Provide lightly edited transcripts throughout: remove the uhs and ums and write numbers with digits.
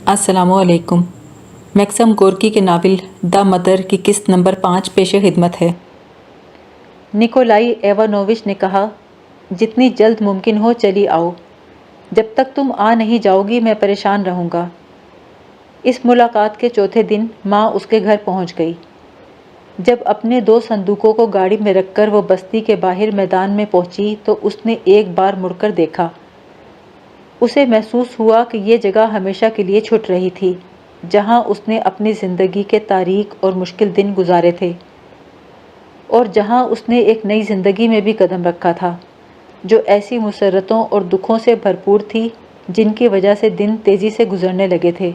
السلام علیکم۔ Maxim Gorky کے ناول دا مدر کی قسط نمبر 5 پیش خدمت ہے۔ نکولائی ایوانووچ نے کہا، جتنی جلد ممکن ہو چلی آؤ۔ جب تک تم آ نہیں جاؤ گی میں پریشان رہوں گا۔ اس ملاقات کے چوتھے دن ماں اس کے گھر پہنچ گئی۔ جب اپنے 2 صندوقوں کو گاڑی میں رکھ کر وہ بستی کے باہر میدان میں پہنچی تو اس نے ایک بار مڑ کر دیکھا۔ اسے محسوس ہوا کہ یہ جگہ ہمیشہ کے لیے چھوٹ رہی تھی جہاں اس نے اپنی زندگی کے تاریک اور مشکل دن گزارے تھے، اور جہاں اس نے ایک نئی زندگی میں بھی قدم رکھا تھا جو ایسی مسرتوں اور دکھوں سے بھرپور تھی جن کی وجہ سے دن تیزی سے گزرنے لگے تھے۔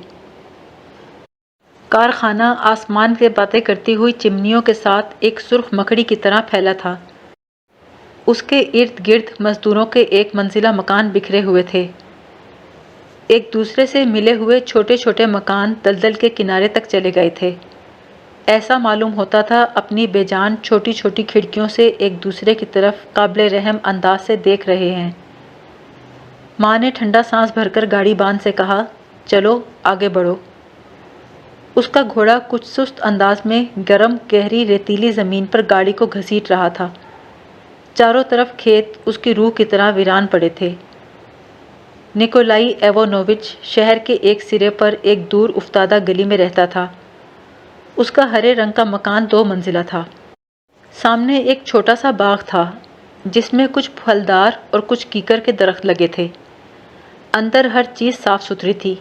کارخانہ آسمان سے باتیں کرتی ہوئی چمنیوں کے ساتھ ایک سرخ مکڑی کی طرح پھیلا تھا۔ اس کے ارد گرد مزدوروں کے ایک منزلہ مکان بکھرے ہوئے تھے۔ ایک دوسرے سے ملے ہوئے چھوٹے چھوٹے مکان دلدل کے کنارے تک چلے گئے تھے۔ ایسا معلوم ہوتا تھا اپنی بے جان چھوٹی چھوٹی کھڑکیوں سے ایک دوسرے کی طرف قابل رحم انداز سے دیکھ رہے ہیں۔ ماں نے ٹھنڈا سانس بھر کر گاڑی بان سے کہا، چلو آگے بڑھو۔ اس کا گھوڑا کچھ سست انداز میں گرم گہری ریتیلی زمین پر گاڑی کو گھسیٹ رہا تھا۔ چاروں طرف کھیت اس کی روح کی طرح ویران پڑے تھے۔ نکولائی ایوانووچ شہر کے ایک سرے پر ایک دور افتادہ گلی میں رہتا تھا۔ اس کا ہرے رنگ کا مکان 2 منزلہ تھا۔ سامنے ایک چھوٹا سا باغ تھا جس میں کچھ پھلدار اور کچھ کیکر کے درخت لگے تھے۔ اندر ہر چیز صاف ستھری تھی۔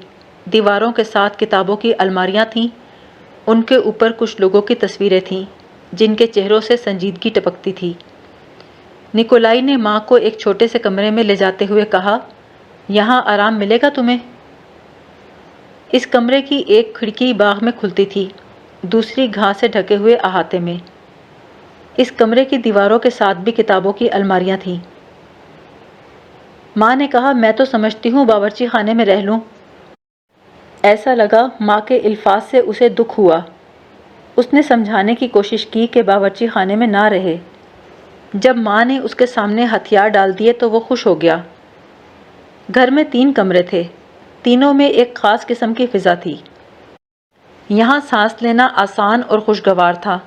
دیواروں کے ساتھ کتابوں کی الماریاں تھیں۔ ان کے اوپر کچھ لوگوں کی تصویریں تھیں جن کے چہروں سے سنجیدگی ٹپکتی تھی۔ نکولائی نے ماں کو ایک چھوٹے سے کمرے میں لے جاتے ہوئے کہا، یہاں آرام ملے گا تمہیں؟ اس کمرے کی ایک کھڑکی باغ میں کھلتی تھی، دوسری گھاس سے ڈھکے ہوئے احاطے میں۔ اس کمرے کی دیواروں کے ساتھ بھی کتابوں کی الماریاں تھیں۔ ماں نے کہا، میں تو سمجھتی ہوں باورچی خانے میں رہ لوں۔ ایسا لگا ماں کے الفاظ سے اسے دکھ ہوا۔ اس نے سمجھانے کی کوشش کی کہ باورچی خانے میں نہ رہے۔ جب ماں نے اس کے سامنے ہتھیار ڈال دیے تو وہ خوش ہو گیا۔ گھر میں 3 کمرے تھے، تینوں میں ایک خاص قسم کی فضا تھی۔ یہاں سانس لینا آسان اور خوشگوار تھا،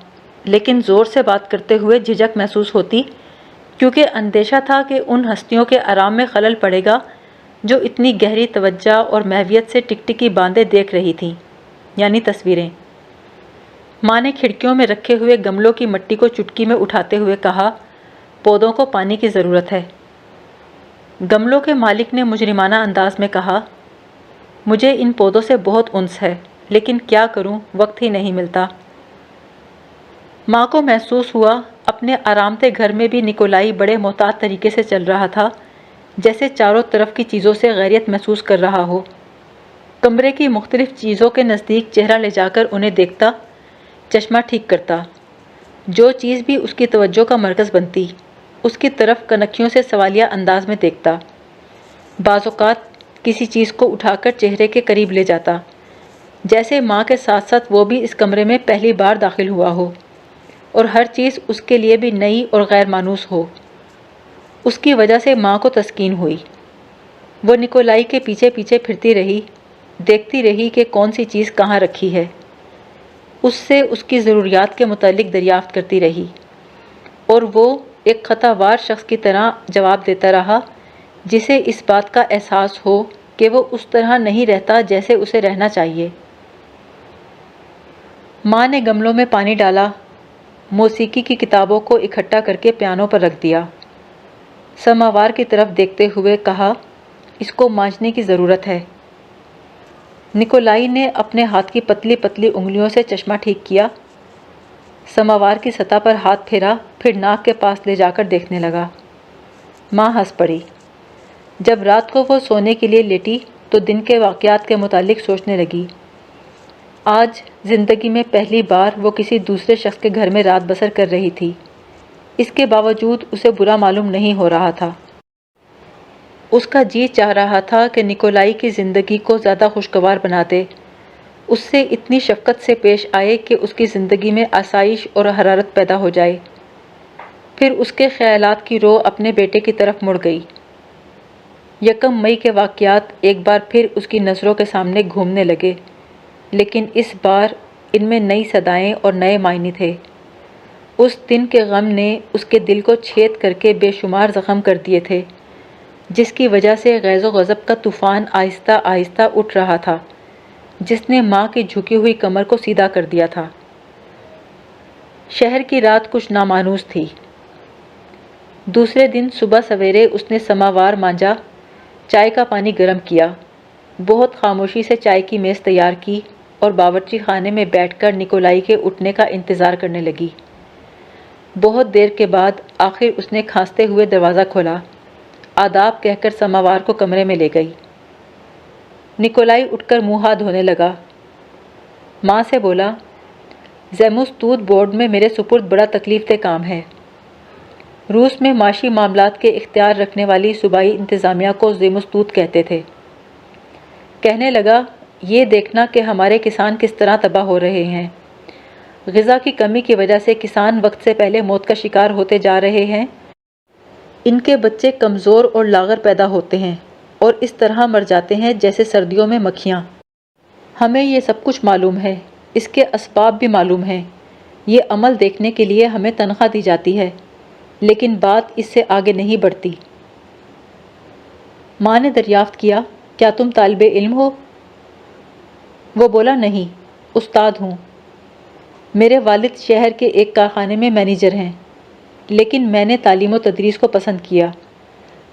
لیکن زور سے بات کرتے ہوئے جھجک محسوس ہوتی کیونکہ اندیشہ تھا کہ ان ہستیوں کے آرام میں خلل پڑے گا جو اتنی گہری توجہ اور محویت سے ٹکٹکی باندھے دیکھ رہی تھیں، یعنی تصویریں۔ ماں نے کھڑکیوں میں رکھے ہوئے گملوں کی مٹی کو چٹکی میں اٹھاتے ہوئے کہا، پودوں کو پانی کی ضرورت ہے۔ گملوں کے مالک نے مجرمانہ انداز میں کہا، مجھے ان پودوں سے بہت انس ہے لیکن کیا کروں، وقت ہی نہیں ملتا۔ ماں کو محسوس ہوا اپنے آرامدہ گھر میں بھی نکولائی بڑے محتاط طریقے سے چل رہا تھا، جیسے چاروں طرف کی چیزوں سے غیرت محسوس کر رہا ہو۔ کمرے کی مختلف چیزوں کے نزدیک چہرہ لے جا کر انہیں دیکھتا، چشمہ ٹھیک کرتا۔ جو چیز بھی اس کی توجہ کا مرکز بنتی، اس کی طرف کنکھیوں سے سوالیہ انداز میں دیکھتا۔ بعض اوقات کسی چیز کو اٹھا کر چہرے کے قریب لے جاتا، جیسے ماں کے ساتھ ساتھ وہ بھی اس کمرے میں پہلی بار داخل ہوا ہو اور ہر چیز اس کے لیے بھی نئی اور غیر مانوس ہو۔ اس کی وجہ سے ماں کو تسکین ہوئی۔ وہ نکولائی کے پیچھے پیچھے پھرتی رہی، دیکھتی رہی کہ کون سی چیز کہاں رکھی ہے۔ اس سے اس کی ضروریات کے متعلق دریافت کرتی رہی، اور وہ ایک خطا وار شخص کی طرح جواب دیتا رہا جسے اس بات کا احساس ہو کہ وہ اس طرح نہیں رہتا جیسے اسے رہنا چاہیے۔ ماں نے گملوں میں پانی ڈالا، موسیقی کی کتابوں کو اکٹھا کر کے پیانو پر رکھ دیا۔ سماوار کی طرف دیکھتے ہوئے کہا، اس کو مانجنے کی ضرورت ہے۔ نکولائی نے اپنے ہاتھ کی پتلی پتلی انگلیوں سے چشمہ ٹھیک کیا، سماوار کی سطح پر ہاتھ پھیرا، پھر ناک کے پاس لے جا کر دیکھنے لگا۔ ماں ہنس پڑی۔ جب رات کو وہ سونے کے لیے لیٹی تو دن کے واقعات کے متعلق سوچنے لگی۔ آج زندگی میں پہلی بار وہ کسی دوسرے شخص کے گھر میں رات بسر کر رہی تھی۔ اس کے باوجود اسے برا معلوم نہیں ہو رہا تھا۔ اس کا جی چاہ رہا تھا کہ نکولائی کی زندگی کو زیادہ خوشگوار بنا دے، اس سے اتنی شفقت سے پیش آئے کہ اس کی زندگی میں آسائش اور حرارت پیدا ہو جائے۔ پھر اس کے خیالات کی رو اپنے بیٹے کی طرف مڑ گئی۔ یکم مئی کے واقعات ایک بار پھر اس کی نظروں کے سامنے گھومنے لگے، لیکن اس بار ان میں نئی صدائیں اور نئے معنی تھے۔ اس دن کے غم نے اس کے دل کو چھید کر کے بے شمار زخم کر دیے تھے، جس کی وجہ سے غیظ و غضب کا طوفان آہستہ آہستہ اٹھ رہا تھا، جس نے ماں کی جھکی ہوئی کمر کو سیدھا کر دیا تھا۔ شہر کی رات کچھ نامانوس تھی۔ دوسرے دن صبح سویرے اس نے سماوار مانجا، چائے کا پانی گرم کیا، بہت خاموشی سے چائے کی میز تیار کی اور باورچی خانے میں بیٹھ کر نکولائی کے اٹھنے کا انتظار کرنے لگی۔ بہت دیر کے بعد آخر اس نے کھانستے ہوئے دروازہ کھولا، آداب کہہ کر سماوار کو کمرے میں لے گئی۔ نکولائی اٹھ کر منہ ہاتھ دھونے لگا۔ ماں سے بولا، زیموستود بورڈ میں میرے سپرد بڑا تکلیف دہ کام ہے۔ روس میں معاشی معاملات کے اختیار رکھنے والی صوبائی انتظامیہ کو زیموستود کہتے تھے۔ کہنے لگا، یہ دیکھنا کہ ہمارے کسان کس طرح تباہ ہو رہے ہیں۔ غذا کی کمی کی وجہ سے کسان وقت سے پہلے موت کا شکار ہوتے جا رہے ہیں۔ ان کے بچے کمزور اور لاغر پیدا ہوتے ہیں اور اس طرح مر جاتے ہیں جیسے سردیوں میں مکھیاں۔ ہمیں یہ سب کچھ معلوم ہے، اس کے اسباب بھی معلوم ہیں۔ یہ عمل دیکھنے کے لیے ہمیں تنخواہ دی جاتی ہے، لیکن بات اس سے آگے نہیں بڑھتی۔ ماں نے دریافت کیا، کیا تم طالب علم ہو؟ وہ بولا، نہیں، استاد ہوں۔ میرے والد شہر کے ایک کارخانے میں مینیجر ہیں، لیکن میں نے تعلیم و تدریس کو پسند کیا۔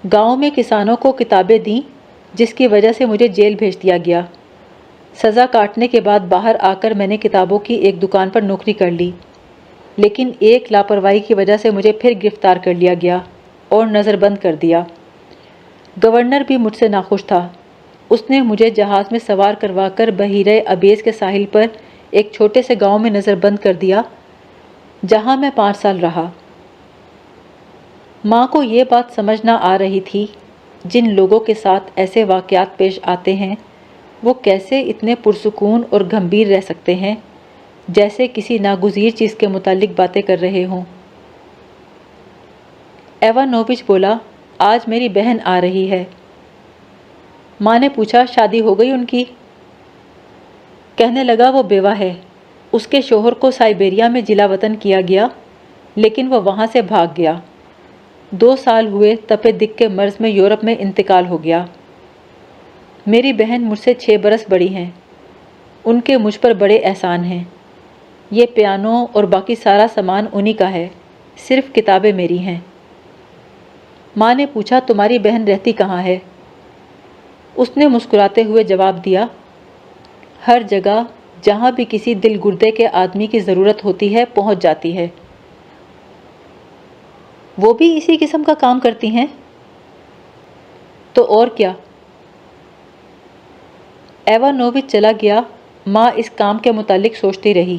گاؤں میں کسانوں کو کتابیں دیں، جس کی وجہ سے مجھے جیل بھیج دیا گیا۔ سزا کاٹنے کے بعد باہر آ کر میں نے کتابوں کی ایک دکان پر نوکری کر لی، لیکن ایک لاپرواہی کی وجہ سے مجھے پھر گرفتار کر لیا گیا اور نظر بند کر دیا۔ گورنر بھی مجھ سے ناخوش تھا۔ اس نے مجھے جہاز میں سوار کروا کر بحیرہ ابیض کے ساحل پر ایک چھوٹے سے گاؤں میں نظر بند کر دیا، جہاں میں 5 سال رہا۔ ماں کو یہ بات سمجھ نہ آ رہی تھی، جن لوگوں کے ساتھ ایسے واقعات پیش آتے ہیں وہ کیسے اتنے پرسکون اور گمبھیر رہ سکتے ہیں، جیسے کسی ناگزیر چیز کے متعلق باتیں کر رہے ہوں۔ ایوانووچ بولا، آج میری بہن آ رہی ہے۔ ماں نے پوچھا، شادی ہو گئی ان کی؟ کہنے لگا، وہ بیوہ ہے۔ اس کے شوہر کو سائبیریا میں جلا وطن کیا گیا، لیکن وہ وہاں سے بھاگ گیا۔ 2 سال ہوئے تپے دق کے مرض میں یورپ میں انتقال ہو گیا۔ میری بہن مجھ سے 6 برس بڑی ہیں۔ ان کے مجھ پر بڑے احسان ہیں۔ یہ پیانو اور باقی سارا سامان انہی کا ہے، صرف کتابیں میری ہیں۔ ماں نے پوچھا، تمہاری بہن رہتی کہاں ہے؟ اس نے مسکراتے ہوئے جواب دیا، ہر جگہ جہاں بھی کسی دل گردے کے آدمی کی ضرورت ہوتی ہے پہنچ جاتی ہے۔ وہ بھی اسی قسم کا کام کرتی ہیں؟ تو اور کیا؟ ایوانووچ چلا گیا۔ ماں اس کام کے متعلق سوچتی رہی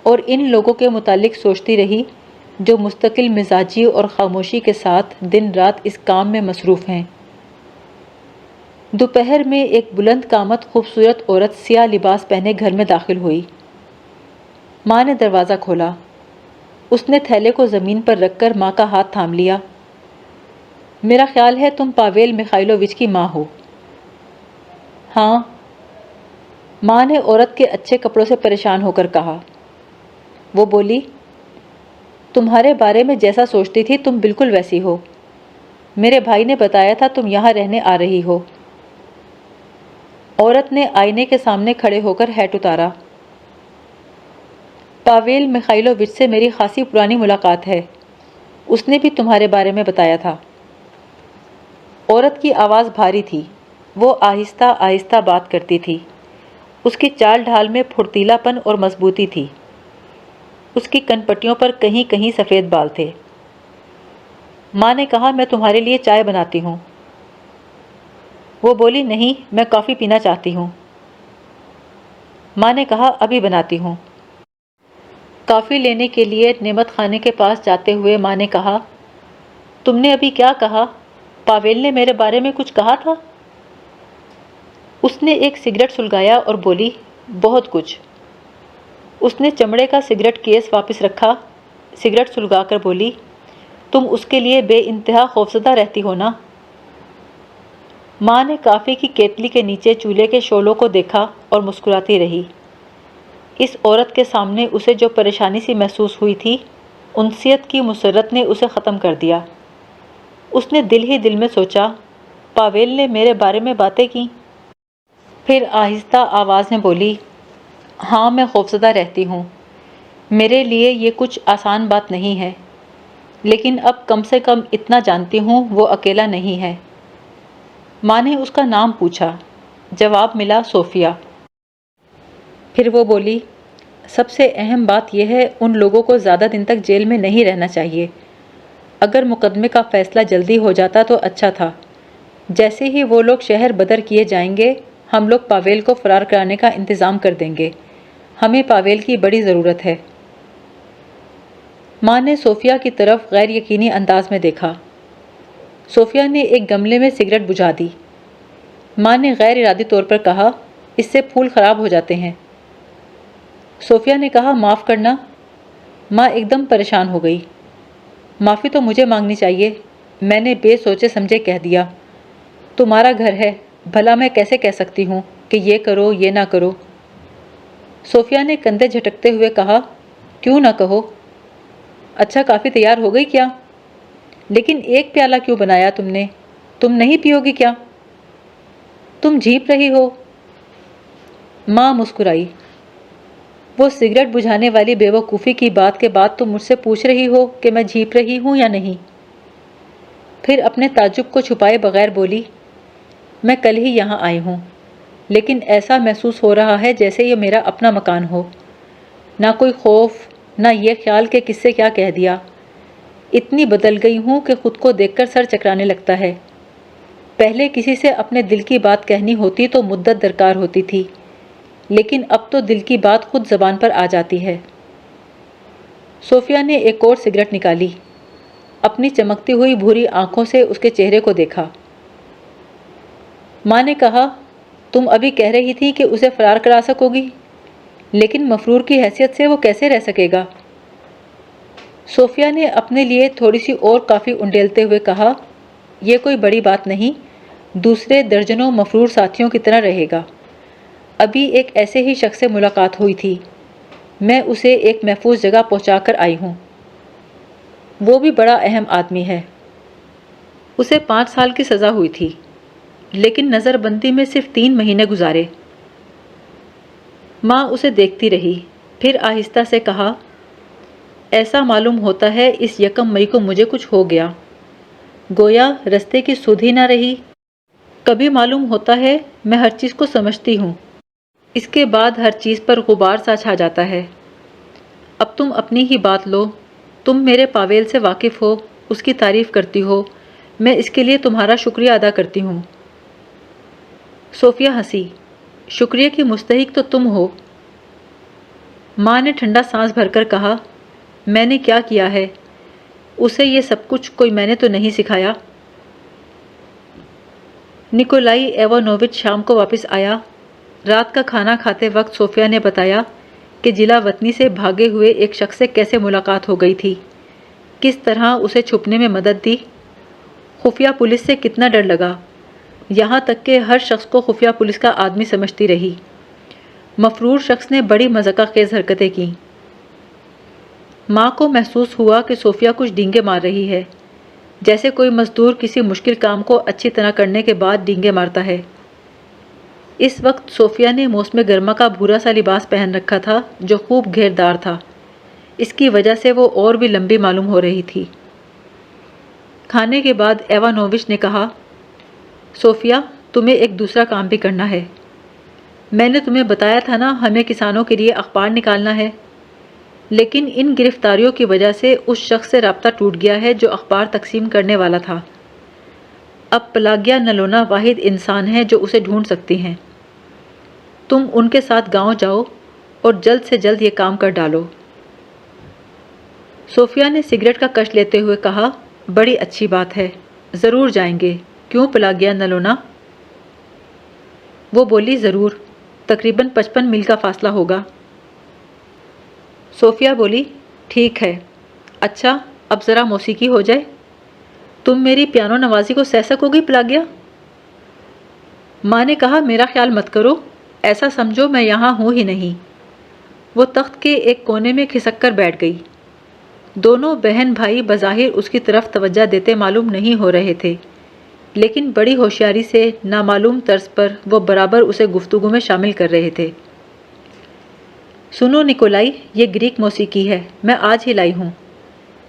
اور ان لوگوں کے متعلق سوچتی رہی جو مستقل مزاجی اور خاموشی کے ساتھ دن رات اس کام میں مصروف ہیں۔ دوپہر میں ایک بلند قامت خوبصورت عورت سیاہ لباس پہنے گھر میں داخل ہوئی۔ ماں نے دروازہ کھولا۔ اس نے تھیلے کو زمین پر رکھ کر ماں کا ہاتھ تھام لیا۔ میرا خیال ہے تم پاویل میخائیلووچ کی ماں ہو؟ ہاں، ماں نے عورت کے اچھے کپڑوں سے پریشان ہو کر کہا۔ وہ بولی، تمہارے بارے میں جیسا سوچتی تھی تم بالکل ویسی ہو۔ میرے بھائی نے بتایا تھا تم یہاں رہنے آ رہی ہو۔ عورت نے آئینے کے سامنے کھڑے ہو کر ہیٹ اتارا۔ پاویل میخائیلووچ سے میری خاصی پرانی ملاقات ہے، اس نے بھی تمہارے بارے میں بتایا تھا۔ عورت کی آواز بھاری تھی، وہ آہستہ آہستہ بات کرتی تھی۔ اس کی چال ڈھال میں پھرتیلا پن اور مضبوطی تھی۔ اس کی کن پٹیوں پر کہیں کہیں سفید بال تھے۔ ماں نے کہا، میں تمہارے لیے چائے بناتی ہوں۔ وہ بولی، نہیں، میں کافی پینا چاہتی ہوں۔ ماں نے کہا، ابھی بناتی ہوں۔ کافی لینے کے لیے نعمت خانے کے پاس جاتے ہوئے ماں نے کہا، تم نے ابھی کیا کہا؟ پاویل نے میرے بارے میں کچھ کہا تھا؟ اس نے ایک سگریٹ سلگایا اور بولی، بہت کچھ۔ اس نے چمڑے کا سگریٹ کیس واپس رکھا، سگریٹ سلگا کر بولی، تم اس کے لیے بے انتہا خوفزدہ رہتی ہو نا؟ ماں نے کافی کی کیتلی کے نیچے چولہے کے شعلوں کو دیکھا اور مسکراتی رہی۔ اس عورت کے سامنے اسے جو پریشانی سی محسوس ہوئی تھی، انسیت کی مسرت نے اسے ختم کر دیا۔ اس نے دل ہی دل میں سوچا، پاویل نے میرے بارے میں باتیں کی۔ پھر آہستہ آواز میں بولی، ہاں میں خوفزدہ رہتی ہوں، میرے لیے یہ کچھ آسان بات نہیں ہے، لیکن اب کم سے کم اتنا جانتی ہوں وہ اکیلا نہیں ہے۔ ماں نے اس کا نام پوچھا، جواب ملا صوفیہ۔ پھر وہ بولی، سب سے اہم بات یہ ہے ان لوگوں کو زیادہ دن تک جیل میں نہیں رہنا چاہیے۔ اگر مقدمے کا فیصلہ جلدی ہو جاتا تو اچھا تھا۔ جیسے ہی وہ لوگ شہر بدر کیے جائیں گے، ہم لوگ پاویل کو فرار کرانے کا انتظام کر دیں گے۔ ہمیں پاویل کی بڑی ضرورت ہے۔ ماں نے صوفیہ کی طرف غیر یقینی انداز میں دیکھا۔ صوفیہ نے ایک گملے میں سگریٹ بجھا دی۔ ماں نے غیر ارادی طور پر کہا، اس سے پھول خراب ہو جاتے ہیں۔ صوفیہ نے کہا، معاف کرنا۔ ماں ایک دم پریشان ہو گئی۔ معافی تو مجھے مانگنی چاہیے، میں نے بے سوچے سمجھے کہہ دیا۔ تمہارا گھر ہے، بھلا میں کیسے کہہ سکتی ہوں کہ یہ کرو یہ نہ کرو؟ صوفیہ نے کندھے جھٹکتے ہوئے کہا، کیوں نہ کہو؟ اچھا کافی تیار ہو گئی کیا؟ لیکن ایک پیالہ کیوں بنایا تم نے؟ تم نہیں پیو گی کیا؟ تم جھیپ رہی ہو۔ ماں مسکرائی۔ وہ سگریٹ بجھانے والی بے وقوفی کی بات کے بعد تم مجھ سے پوچھ رہی ہو کہ میں جھیپ رہی ہوں یا نہیں؟ پھر اپنے تعجب کو چھپائے بغیر بولی، میں کل ہی یہاں آئی ہوں، لیکن ایسا محسوس ہو رہا ہے جیسے یہ میرا اپنا مکان ہو۔ نہ کوئی خوف، نہ یہ خیال کہ کس سے کیا کہہ دیا۔ اتنی بدل گئی ہوں کہ خود کو دیکھ کر سر چکرانے لگتا ہے۔ پہلے کسی سے اپنے دل کی بات کہنی ہوتی تو مدت درکار ہوتی تھی، لیکن اب تو دل کی بات خود زبان پر آ جاتی ہے۔ صوفیہ نے ایک اور سگریٹ نکالی، اپنی چمکتی ہوئی بھوری آنکھوں سے اس کے چہرے کو دیکھا۔ ماں نے کہا، تم ابھی کہہ رہی تھی کہ اسے فرار کرا سکو گی، لیکن مفرور کی حیثیت سے وہ کیسے رہ سکے گا؟ صوفیہ نے اپنے لیے تھوڑی سی اور کافی انڈیلتے ہوئے کہا، یہ کوئی بڑی بات نہیں، دوسرے درجنوں مفرور ساتھیوں کی طرح رہے گا۔ ابھی ایک ایسے ہی شخص سے ملاقات ہوئی تھی، میں اسے ایک محفوظ جگہ پہنچا کر آئی ہوں۔ وہ بھی بڑا اہم آدمی ہے۔ اسے 5 سال کی سزا ہوئی تھی، لیکن نظر بندی میں صرف 3 مہینے گزارے۔ ماں اسے دیکھتی رہی، پھر آہستہ سے کہا، ایسا معلوم ہوتا ہے اس 1 مئی کو مجھے کچھ ہو گیا، گویا رستے کی سدھ ہی نہ رہی۔ کبھی معلوم ہوتا ہے میں ہر چیز کو سمجھتی ہوں، اس کے بعد ہر چیز پر غبار سا چھا جاتا ہے۔ اب تم اپنی ہی بات لو، تم میرے پاویل سے واقف ہو، اس کی تعریف کرتی ہو، میں اس کے لیے تمہارا شکریہ ادا کرتی ہوں۔ صوفیہ ہنسی، شکریہ کی مستحق تو تم ہو۔ ماں نے ٹھنڈا سانس بھر کر کہا، میں نے کیا کیا ہے؟ اسے یہ سب کچھ کوئی میں نے تو نہیں سکھایا۔ نکولائی ایوانووچ شام کو واپس آیا۔ رات کا کھانا کھاتے وقت صوفیہ نے بتایا کہ جلا وطنی سے بھاگے ہوئے ایک شخص سے کیسے ملاقات ہو گئی تھی، کس طرح اسے چھپنے میں مدد دی، خفیہ پولیس سے کتنا ڈر لگا، یہاں تک کہ ہر شخص کو خفیہ پولیس کا آدمی سمجھتی رہی۔ مفرور شخص نے بڑی مذاق خیز حرکتیں کیں۔ ماں کو محسوس ہوا کہ صوفیہ کچھ ڈینگے مار رہی ہے، جیسے کوئی مزدور کسی مشکل کام کو اچھی طرح کرنے کے بعد ڈینگے مارتا ہے۔ اس وقت صوفیہ نے موسم گرما کا بھورا سا لباس پہن رکھا تھا جو خوب گھیردار تھا، اس کی وجہ سے وہ اور بھی لمبی معلوم ہو رہی تھی۔ کھانے کے بعد ایوانووچ نے کہا، صوفیہ تمہیں ایک دوسرا کام بھی کرنا ہے۔ میں نے تمہیں بتایا تھا نا ہمیں کسانوں کے لیے اخبار نکالنا ہے، لیکن ان گرفتاریوں کی وجہ سے اس شخص سے رابطہ ٹوٹ گیا ہے جو اخبار تقسیم کرنے والا تھا۔ اب پلاگیا نلونا واحد انسان ہے جو اسے ڈھونڈ سکتی ہیں۔ تم ان کے ساتھ گاؤں جاؤ اور جلد سے جلد یہ کام کر ڈالو۔ صوفیہ نے سگریٹ کا کش لیتے ہوئے کہا، بڑی اچھی بات ہے، ضرور جائیں گے، کیوں پلاگیا نلونا؟ وہ بولی، ضرور، تقریباً 55 میل کا فاصلہ ہوگا۔ صوفیہ بولی، ٹھیک ہے، اچھا اب ذرا موسیقی ہو جائے۔ تم میری پیانو نوازی کو سہ سکو گی پلاگیا؟ ماں نے کہا میرا خیال مت کرو، ایسا سمجھو میں یہاں ہوں ہی نہیں۔ وہ تخت کے ایک کونے میں کھسک کر بیٹھ گئی۔ دونوں بہن بھائی بظاہر اس کی طرف توجہ دیتے معلوم نہیں ہو رہے تھے، لیکن بڑی ہوشیاری سے نامعلوم طرز پر وہ برابر اسے گفتگو میں شامل کر رہے تھے۔ سنو نکولائی، یہ گریک موسیقی ہے، میں آج ہی لائی ہوں۔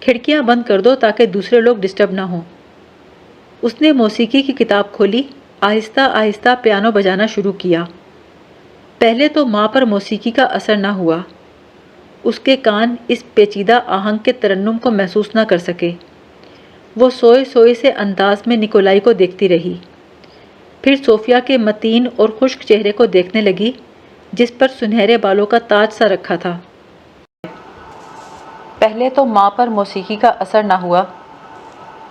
کھڑکیاں بند کر دو تاکہ دوسرے لوگ ڈسٹرب نہ ہوں۔ اس نے موسیقی کی کتاب کھولی، آہستہ آہستہ پیانو بجانا شروع کیا۔ پہلے تو ماں پر موسیقی کا اثر نہ ہوا، اس کے کان اس پیچیدہ آہنگ کے ترنم کو محسوس نہ کر سکے۔ وہ سوئے سوئے سے انداز میں نکولائی کو دیکھتی رہی، پھر صوفیہ کے متین اور خشک چہرے کو دیکھنے لگی جس پر سنہرے بالوں کا تاج سا رکھا تھا۔ پہلے تو ماں پر موسیقی کا اثر نہ ہوا،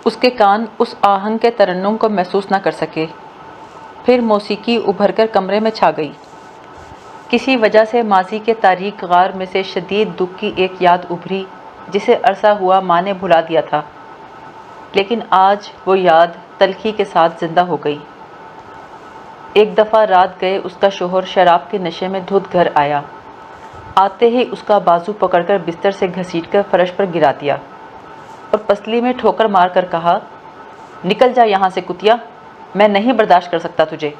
اس کے کان اس آہنگ کے ترنم کو محسوس نہ کر سکے، پھر موسیقی ابھر کر کمرے میں چھا گئی۔ کسی وجہ سے ماضی کے تاریک غار میں سے شدید دکھ کی ایک یاد ابھری جسے عرصہ ہوا ماں نے بھلا دیا تھا، لیکن آج وہ یاد تلخی کے ساتھ زندہ ہو گئی۔ ایک دفعہ رات گئے اس کا شوہر شراب کے نشے میں دھت گھر آیا۔ آتے ہی اس کا بازو پکڑ کر بستر سے گھسیٹ کر فرش پر گرا دیا اور پسلی میں ٹھوکر مار کر کہا، نکل جا یہاں سے کتیا، میں نہیں برداشت کر سکتا تجھے۔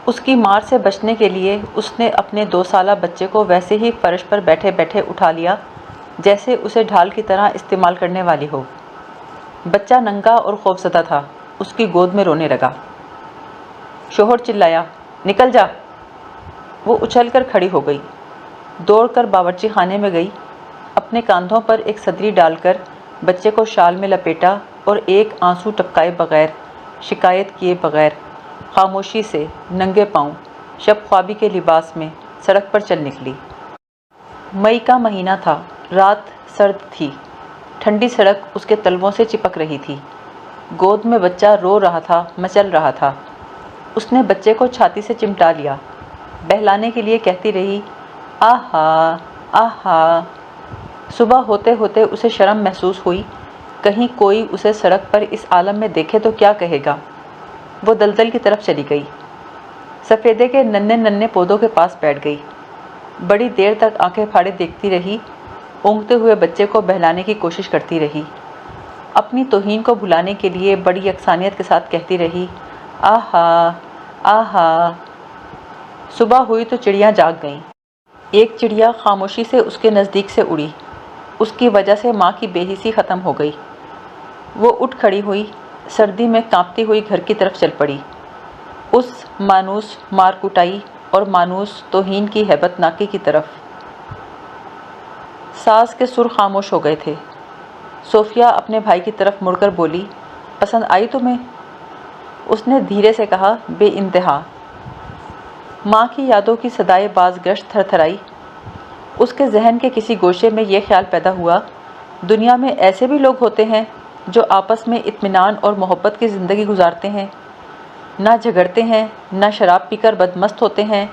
اس کی مار سے بچنے کے لیے اس نے اپنے 2 سالہ بچے کو ویسے ہی فرش پر بیٹھے بیٹھے اٹھا لیا جیسے اسے ڈھال کی طرح استعمال کرنے والی ہو۔ بچہ ننگا اور خوفزدہ تھا، اس کی گود میں رونے لگا۔ شوہر چلایا، نکل جا۔ وہ اچھل کر کھڑی ہو گئی، دوڑ کر باورچی خانے میں گئی، اپنے کاندھوں پر ایک صدری ڈال کر بچے کو شال میں لپیٹا اور ایک آنسو ٹپکائے بغیر، شکایت کیے بغیر، خاموشی سے ننگے پاؤں شب خوابی کے لباس میں سڑک پر چل نکلی۔ مئی کا مہینہ تھا، رات سرد تھی، ٹھنڈی سڑک اس کے تلووں سے چپک رہی تھی۔ گود میں بچہ رو رہا تھا، مچل رہا تھا۔ اس نے بچے کو چھاتی سے چمٹا لیا، بہلانے کے لیے کہتی رہی، آہا آہا۔ صبح ہوتے ہوتے اسے شرم محسوس ہوئی، کہیں کوئی اسے سڑک پر اس عالم میں دیکھے تو کیا کہے گا۔ وہ دلدل کی طرف چلی گئی، سفیدے کے ننھے ننھے پودوں کے پاس بیٹھ گئی، بڑی دیر تک آنکھیں پھاڑے دیکھتی رہی، اونگتے ہوئے بچے کو بہلانے کی کوشش کرتی رہی، اپنی توہین کو بھلانے کے لیے بڑی یکسانیت کے ساتھ کہتی رہی، آہا آہا۔ صبح ہوئی تو چڑیاں جاگ گئیں۔ ایک چڑیا خاموشی سے اس کے نزدیک سے اڑی، اس کی وجہ سے ماں کی بے حسی ختم ہو گئی۔ وہ اٹھ کھڑی ہوئی، سردی میں کانپتی ہوئی گھر کی طرف چل پڑی، اس مانوس مار کٹائی اور مانوس توہین کی ہیبت ناکی کی طرف۔ ساز کے سر خاموش ہو گئے تھے۔ صوفیہ اپنے بھائی کی طرف مڑ کر بولی، پسند آئی تمہیں؟ اس نے دھیرے سے کہا، بے انتہا۔ ماں کی یادوں کی صدائے باز گشت تھر تھرائی۔ اس کے ذہن کے کسی گوشے میں یہ خیال پیدا ہوا، دنیا میں ایسے بھی لوگ ہوتے ہیں جو آپس میں اطمینان اور محبت کی زندگی گزارتے ہیں، نہ جھگڑتے ہیں، نہ شراب پی کر بدمست ہوتے ہیں،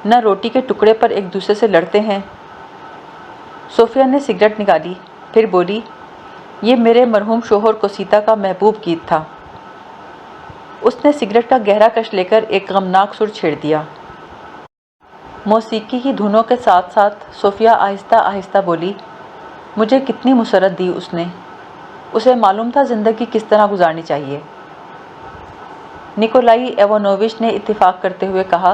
نہ روٹی کے ٹکڑے پر ایک دوسرے سے لڑتے ہیں۔ صوفیہ نے سگریٹ نکالی، پھر بولی، یہ میرے مرحوم شوہر کو سیتا کا محبوب گیت تھا۔ اس نے سگریٹ کا گہرا کش لے کر ایک غمناک سر چھیڑ دیا۔ موسیقی کی دھنوں کے ساتھ ساتھ صوفیہ آہستہ آہستہ بولی، مجھے کتنی مسرت دی اس نے، اسے معلوم تھا زندگی کس طرح گزارنی چاہیے۔ نکولائی ایوانووچ نے اتفاق کرتے ہوئے کہا،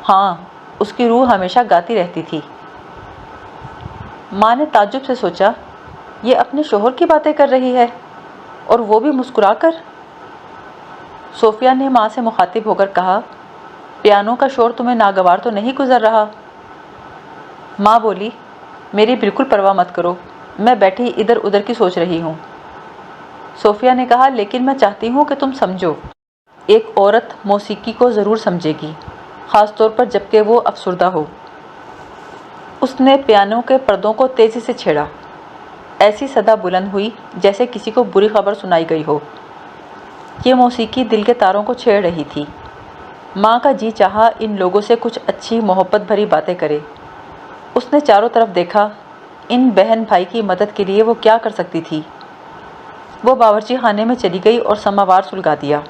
ہاں، اس کی روح ہمیشہ گاتی رہتی تھی۔ ماں نے تعجب سے سوچا، یہ اپنے شوہر کی باتیں کر رہی ہے اور وہ بھی مسکرا کر۔ صوفیہ نے ماں سے مخاطب ہو کر کہا، پیانو کا شور تمہیں ناگوار تو نہیں گزر رہا؟ ماں بولی، میری بالکل پرواہ مت کرو، میں بیٹھی ادھر ادھر کی سوچ رہی ہوں۔ صوفیہ نے کہا، لیکن میں چاہتی ہوں کہ تم سمجھو، ایک عورت موسیقی کو ضرور سمجھے گی، خاص طور پر جب کہ وہ افسردہ ہو۔ اس نے پیانو کے پردوں کو تیزی سے چھیڑا، ایسی صدا بلند ہوئی جیسے کسی کو بری خبر سنائی گئی ہو۔ یہ موسیقی دل کے تاروں کو چھیڑ رہی تھی۔ ماں کا جی چاہا ان لوگوں سے کچھ اچھی محبت بھری باتیں کرے۔ اس نے چاروں طرف دیکھا، ان بہن بھائی کی مدد کے لیے وہ کیا کر سکتی تھی۔ وہ باورچی خانے میں چلی گئی اور سماوار سلگا دیا۔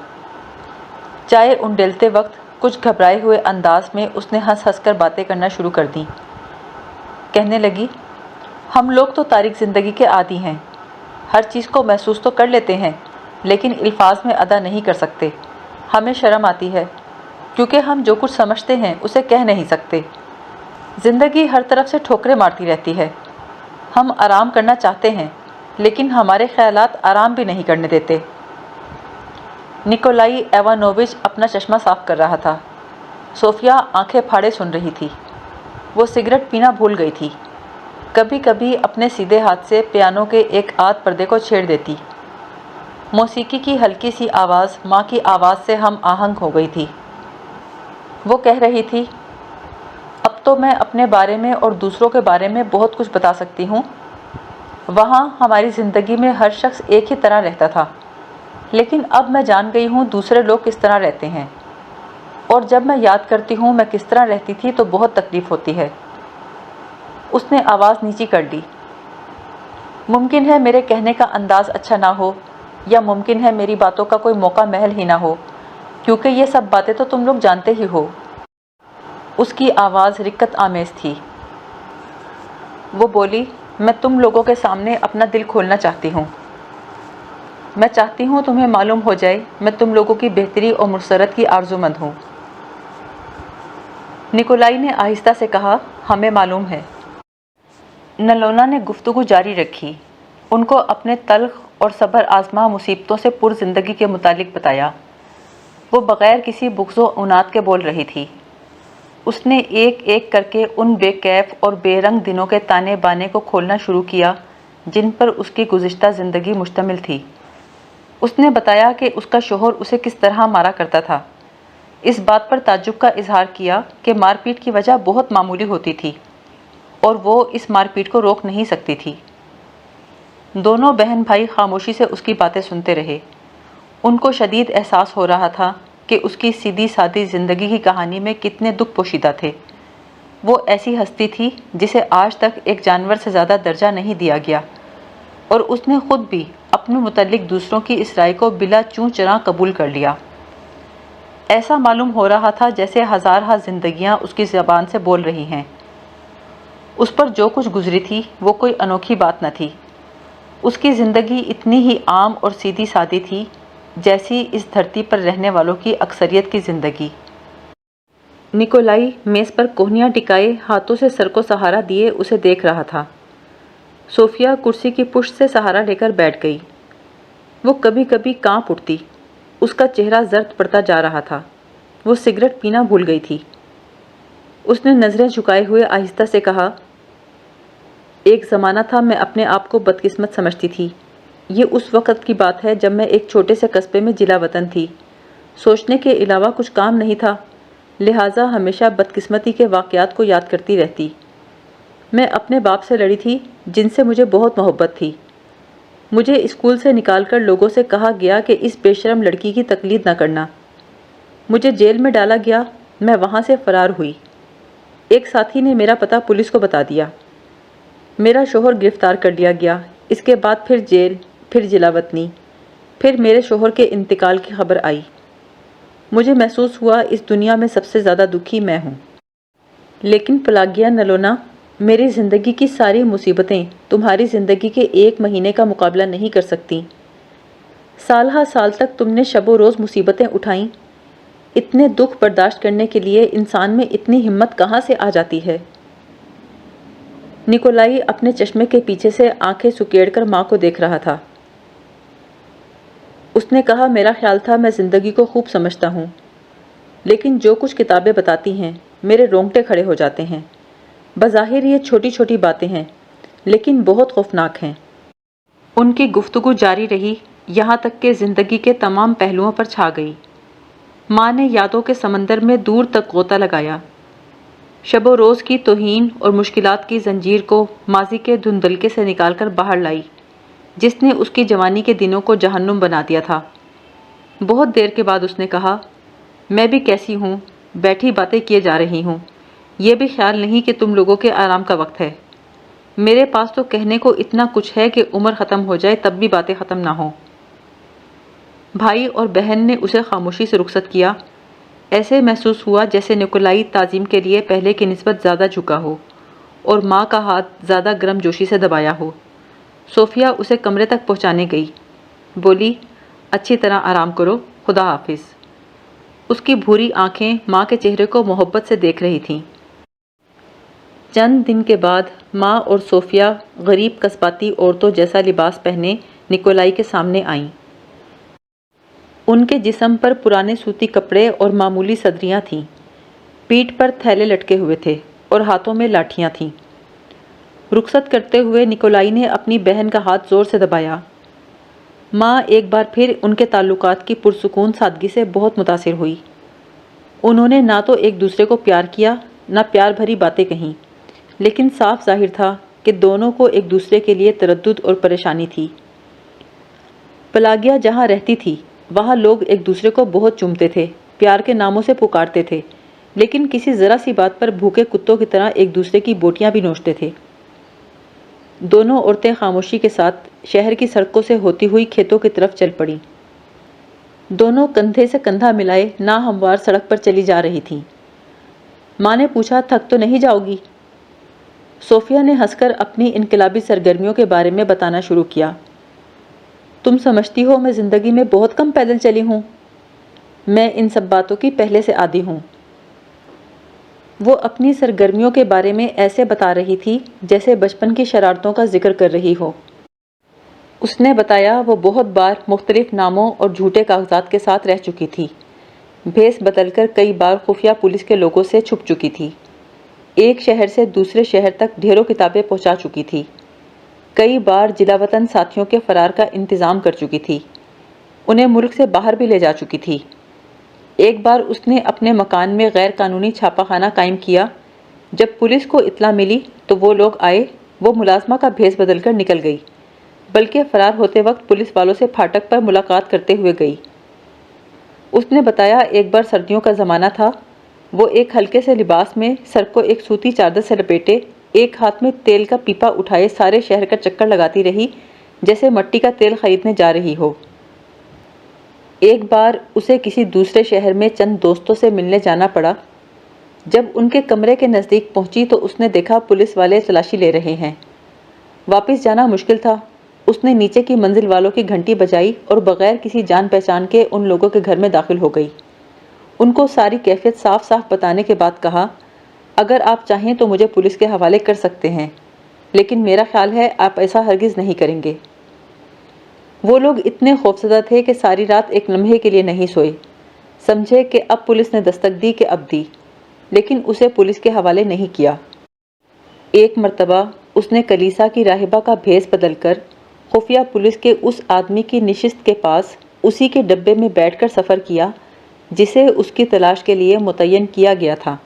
چائے انڈیلتے وقت کچھ گھبرائے ہوئے انداز میں اس نے ہنس ہنس کر باتیں کرنا شروع کر دیں۔ کہنے لگی، ہم لوگ تو تاریک زندگی کے عادی ہیں، ہر چیز کو محسوس تو کر لیتے ہیں لیکن الفاظ میں ادا نہیں کر سکتے۔ ہمیں شرم آتی ہے کیونکہ ہم جو کچھ سمجھتے ہیں اسے کہہ نہیں سکتے۔ زندگی ہر طرف سے ٹھوکریں مارتی رہتی ہے۔ ہم آرام کرنا چاہتے ہیں لیکن ہمارے خیالات آرام بھی نہیں کرنے دیتے۔ نکولائی ایوانووچ اپنا چشمہ صاف کر رہا تھا۔ صوفیہ آنکھیں پھاڑے سن رہی تھی۔ وہ سگریٹ پینا بھول گئی تھی۔ کبھی کبھی اپنے سیدھے ہاتھ سے پیانو کے ایک آدھ پردے کو چھیڑ دیتی۔ موسیقی کی ہلکی سی آواز ماں کی آواز سے ہم آہنگ ہو گئی تھی۔ وہ کہہ رہی تھی، اب تو میں اپنے بارے میں اور دوسروں کے بارے میں بہت کچھ بتا سکتی ہوں۔ وہاں ہماری زندگی میں ہر شخص ایک ہی طرح رہتا تھا، لیکن اب میں جان گئی ہوں دوسرے لوگ کس طرح رہتے ہیں، اور جب میں یاد کرتی ہوں میں کس طرح رہتی تھی تو بہت تکلیف ہوتی ہے۔ اس نے آواز نیچی کر لی۔ ممکن ہے میرے کہنے کا انداز اچھا نہ ہو، یا ممکن ہے میری باتوں کا کوئی موقع محل ہی نہ ہو، کیونکہ یہ سب باتیں تو تم لوگ جانتے ہی ہو۔ اس کی آواز رقت آمیز تھی۔ وہ بولی، میں تم لوگوں کے سامنے اپنا دل کھولنا چاہتی ہوں۔ میں چاہتی ہوں تمہیں معلوم ہو جائے میں تم لوگوں کی بہتری اور مسرت کی آرزو مند ہوں۔ نکولائی نے آہستہ سے کہا، ہمیں معلوم ہے۔ نلونا نے گفتگو جاری رکھی، ان کو اپنے تلخ اور صبر آزما مصیبتوں سے پر زندگی کے متعلق بتایا۔ وہ بغیر کسی بغض و عناد کے بول رہی تھی۔ اس نے ایک ایک کر کے ان بے کیف اور بے رنگ دنوں کے تانے بانے کو کھولنا شروع کیا جن پر اس کی گزشتہ زندگی مشتمل تھی۔ اس نے بتایا کہ اس کا شوہر اسے کس طرح مارا کرتا تھا۔ اس بات پر تعجب کا اظہار کیا کہ مار پیٹ کی وجہ بہت معمولی ہوتی تھی اور وہ اس مار پیٹ کو روک نہیں سکتی تھی۔ دونوں بہن بھائی خاموشی سے اس کی باتیں سنتے رہے۔ ان کو شدید احساس ہو رہا تھا کہ اس کی سیدھی سادی زندگی کی کہانی میں کتنے دکھ پوشیدہ تھے۔ وہ ایسی ہستی تھی جسے آج تک ایک جانور سے زیادہ درجہ نہیں دیا گیا، اور اس نے خود بھی اپنے متعلق دوسروں کی اس رائے کو بلا چوں چراں قبول کر لیا۔ ایسا معلوم ہو رہا تھا جیسے ہزارہ زندگیاں اس کی زبان سے بول رہی ہیں۔ اس پر جو کچھ گزری تھی وہ کوئی انوکھی بات نہ تھی۔ اس کی زندگی اتنی ہی عام اور سیدھی سادی تھی جیسی اس دھرتی پر رہنے والوں کی اکثریت کی زندگی۔ نکولائی میز پر کوہنیاں ٹکائے ہاتھوں سے سر کو سہارا دیے اسے دیکھ رہا تھا۔ صوفیہ کرسی کی پشت سے سہارا لے کر بیٹھ گئی۔ وہ کبھی کبھی کانپ اٹھتی۔ اس کا چہرہ زرد پڑتا جا رہا تھا۔ وہ سگریٹ پینا بھول گئی تھی۔ اس نے نظریں جھکائے ہوئے آہستہ سے کہا، ایک زمانہ تھا میں اپنے آپ کو بدقسمت سمجھتی تھی۔ یہ اس وقت کی بات ہے جب میں ایک چھوٹے سے قصبے میں جلا وطن تھی۔ سوچنے کے علاوہ کچھ کام نہیں تھا، لہٰذا ہمیشہ بدقسمتی کے واقعات کو یاد کرتی رہتی۔ میں اپنے باپ سے لڑی تھی جن سے مجھے بہت محبت تھی۔ مجھے اسکول سے نکال کر لوگوں سے کہا گیا کہ اس بے شرم لڑکی کی تقلید نہ کرنا۔ مجھے جیل میں ڈالا گیا، میں وہاں سے فرار ہوئی۔ ایک ساتھی نے میرا پتہ پولیس کو بتا دیا۔ میرا شوہر گرفتار کر لیا گیا۔ اس کے بعد پھر جیل، پھر جلا وطنی، پھر میرے شوہر کے انتقال کی خبر آئی۔ مجھے محسوس ہوا اس دنیا میں سب سے زیادہ دکھی میں ہوں۔ لیکن پلاگیا نلونا، میری زندگی کی ساری مصیبتیں تمہاری زندگی کے ایک مہینے کا مقابلہ نہیں کر سکتیں۔ سال ہا سال تک تم نے شب و روز مصیبتیں اٹھائیں۔ اتنے دکھ برداشت کرنے کے لیے انسان میں اتنی ہمت کہاں سے آ جاتی ہے؟ نکولائی اپنے چشمے کے پیچھے سے آنکھیں سکیڑ کر ماں کو دیکھ رہا تھا۔ اس نے کہا، میرا خیال تھا میں زندگی کو خوب سمجھتا ہوں، لیکن جو کچھ کتابیں بتاتی ہیں میرے رونگٹے کھڑے ہو جاتے ہیں۔ بظاہر یہ چھوٹی چھوٹی باتیں ہیں لیکن بہت خوفناک ہیں۔ ان کی گفتگو جاری رہی یہاں تک کہ زندگی کے تمام پہلوؤں پر چھا گئی۔ ماں نے یادوں کے سمندر میں دور تک غوطہ لگایا، شب و روز کی توہین اور مشکلات کی زنجیر کو ماضی کے دھندلکے سے نکال کر باہر لائی جس نے اس کی جوانی کے دنوں کو جہنم بنا دیا تھا۔ بہت دیر کے بعد اس نے کہا، میں بھی کیسی ہوں، بیٹھی باتیں کیے جا رہی ہوں، یہ بھی خیال نہیں کہ تم لوگوں کے آرام کا وقت ہے۔ میرے پاس تو کہنے کو اتنا کچھ ہے کہ عمر ختم ہو جائے تب بھی باتیں ختم نہ ہوں۔ بھائی اور بہن نے اسے خاموشی سے رخصت کیا۔ ایسے محسوس ہوا جیسے نکولائی تعظیم کے لیے پہلے کی نسبت زیادہ جھکا ہو اور ماں کا ہاتھ زیادہ گرم جوشی سے دبایا ہو۔ صوفیہ اسے کمرے تک پہنچانے گئی، بولی اچھی طرح آرام کرو، خدا حافظ۔ اس کی بھوری آنکھیں ماں کے چہرے کو محبت سے دیکھ رہی تھیں۔ چند دن کے بعد ماں اور صوفیہ غریب قصباتی عورتوں جیسا لباس پہنے نکولائی کے سامنے آئیں۔ ان کے جسم پر پرانے سوتی کپڑے اور معمولی صدریاں تھیں، پیٹھ پر تھیلے لٹکے ہوئے تھے اور ہاتھوں میں لاٹھیاں تھیں۔ رخصت کرتے ہوئے نکولائی نے اپنی بہن کا ہاتھ زور سے دبایا۔ ماں ایک بار پھر ان کے تعلقات کی پرسکون سادگی سے بہت متاثر ہوئی۔ انہوں نے نہ تو ایک دوسرے کو پیار کیا، نہ پیار بھری باتیں کہیں، لیکن صاف ظاہر تھا کہ دونوں کو ایک دوسرے کے لیے تردد اور پریشانی تھی۔ پلاگیا جہاں رہتی تھی وہاں لوگ ایک دوسرے کو بہت چومتے تھے، پیار کے ناموں سے پکارتے تھے، لیکن کسی ذرا سی بات پر بھوکے کتوں کی طرح ایک دوسرے کی بوٹیاں بھی نوچتے تھے۔ دونوں عورتیں خاموشی کے ساتھ شہر کی سڑکوں سے ہوتی ہوئی کھیتوں کی طرف چل پڑیں۔ دونوں کندھے سے کندھا ملائے ناہموار سڑک پر چلی جا رہی تھیں۔ ماں نے پوچھا تھک تو نہیں جاؤ گی؟ صوفیہ نے ہنس کر اپنی انقلابی سرگرمیوں کے بارے میں بتانا شروع کیا۔ تم سمجھتی ہو میں زندگی میں بہت کم پیدل چلی ہوں؟ میں ان سب باتوں کی پہلے سے عادی ہوں۔ وہ اپنی سرگرمیوں کے بارے میں ایسے بتا رہی تھی جیسے بچپن کی شرارتوں کا ذکر کر رہی ہو۔ اس نے بتایا وہ بہت بار مختلف ناموں اور جھوٹے کاغذات کے ساتھ رہ چکی تھی، بھیس بدل کر کئی بار خفیہ پولیس کے لوگوں سے چھپ چکی تھی، ایک شہر سے دوسرے شہر تک ڈھیروں کتابیں پہنچا چکی تھی، کئی بار جلا وطن ساتھیوں کے فرار کا انتظام کر چکی تھی، انہیں ملک سے باہر بھی لے جا چکی تھی۔ ایک بار اس نے اپنے مکان میں غیر قانونی چھاپا خانہ قائم کیا۔ جب پولیس کو اطلاع ملی تو وہ لوگ آئے، وہ ملازمہ کا بھیس بدل کر نکل گئی، بلکہ فرار ہوتے وقت پولیس والوں سے پھاٹک پر ملاقات کرتے ہوئے گئی۔ اس نے بتایا ایک بار سردیوں کا زمانہ تھا، وہ ایک ہلکے سے لباس میں سر کو ایک سوتی چادر سے لپیٹے ایک ہاتھ میں تیل کا پیپا اٹھائے سارے شہر کا چکر لگاتی رہی جیسے مٹی کا تیل خریدنے جا رہی ہو۔ ایک بار اسے کسی دوسرے شہر میں چند دوستوں سے ملنے جانا پڑا۔ جب ان کے کمرے کے نزدیک پہنچی تو اس نے دیکھا پولیس والے تلاشی لے رہے ہیں۔ واپس جانا مشکل تھا۔ اس نے نیچے کی منزل والوں کی گھنٹی بجائی اور بغیر کسی جان پہچان کے ان لوگوں کے گھر میں داخل ہو گئی۔ ان کو ساری کیفیت صاف صاف بتانے کے بعد کہا، اگر آپ چاہیں تو مجھے پولیس کے حوالے کر سکتے ہیں، لیکن میرا خیال ہے آپ ایسا ہرگز نہیں کریں گے۔ وہ لوگ اتنے خوفزدہ تھے کہ ساری رات ایک لمحے کے لیے نہیں سوئے، سمجھے کہ اب پولیس نے دستک دی کہ اب دی، لیکن اسے پولیس کے حوالے نہیں کیا۔ ایک مرتبہ اس نے کلیسا کی راہبہ کا بھیس بدل کر خفیہ پولیس کے اس آدمی کی نشست کے پاس اسی کے ڈبے میں بیٹھ کر سفر کیا جسے اس کی تلاش کے لیے متعین کیا گیا تھا۔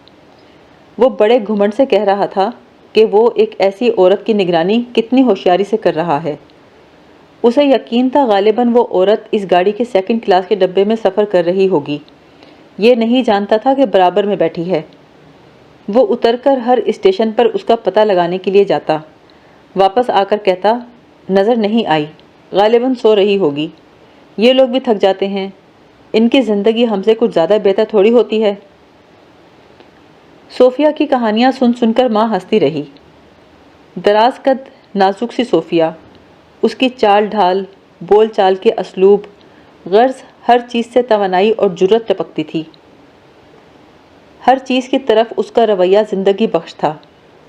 وہ بڑے گھمنڈ سے کہہ رہا تھا کہ وہ ایک ایسی عورت کی نگرانی کتنی ہوشیاری سے کر رہا ہے۔ اسے یقین تھا غالباً وہ عورت اس گاڑی کے سیکنڈ کلاس کے ڈبے میں سفر کر رہی ہوگی، یہ نہیں جانتا تھا کہ برابر میں بیٹھی ہے۔ وہ اتر کر ہر اسٹیشن پر اس کا پتہ لگانے کے لیے جاتا، واپس آ کر کہتا نظر نہیں آئی، غالباً سو رہی ہوگی، یہ لوگ بھی تھک جاتے ہیں، ان کی زندگی ہم سے کچھ زیادہ بہتر تھوڑی ہوتی ہے۔ صوفیہ کی کہانیاں سن سن کر ماں ہنستی رہی۔ دراز قد نازک سی صوفیہ، اس کی چال ڈھال، بول چال کے اسلوب، غرض ہر چیز سے توانائی اور جرأت ٹپکتی تھی۔ ہر چیز کی طرف اس کا رویہ زندگی بخش تھا،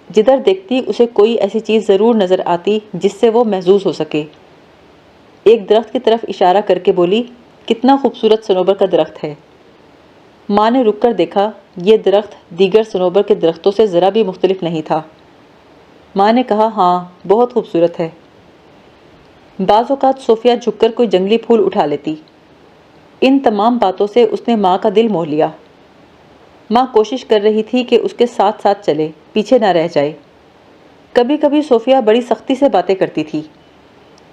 جدھر دیکھتی اسے کوئی ایسی چیز ضرور نظر آتی جس سے وہ محظوظ ہو سکے۔ ایک درخت کی طرف اشارہ کر کے بولی، کتنا خوبصورت صنوبر کا درخت ہے۔ ماں نے رک کر دیکھا، یہ درخت دیگر صنوبر کے درختوں سے ذرا بھی مختلف نہیں تھا۔ ماں نے کہا، ہاں بہت خوبصورت ہے۔ بعض اوقات صوفیہ جھک کر کوئی جنگلی پھول اٹھا لیتی۔ ان تمام باتوں سے اس نے ماں کا دل موہ لیا۔ ماں کوشش کر رہی تھی کہ اس کے ساتھ ساتھ چلے، پیچھے نہ رہ جائے۔ کبھی کبھی صوفیہ بڑی سختی سے باتیں کرتی تھی۔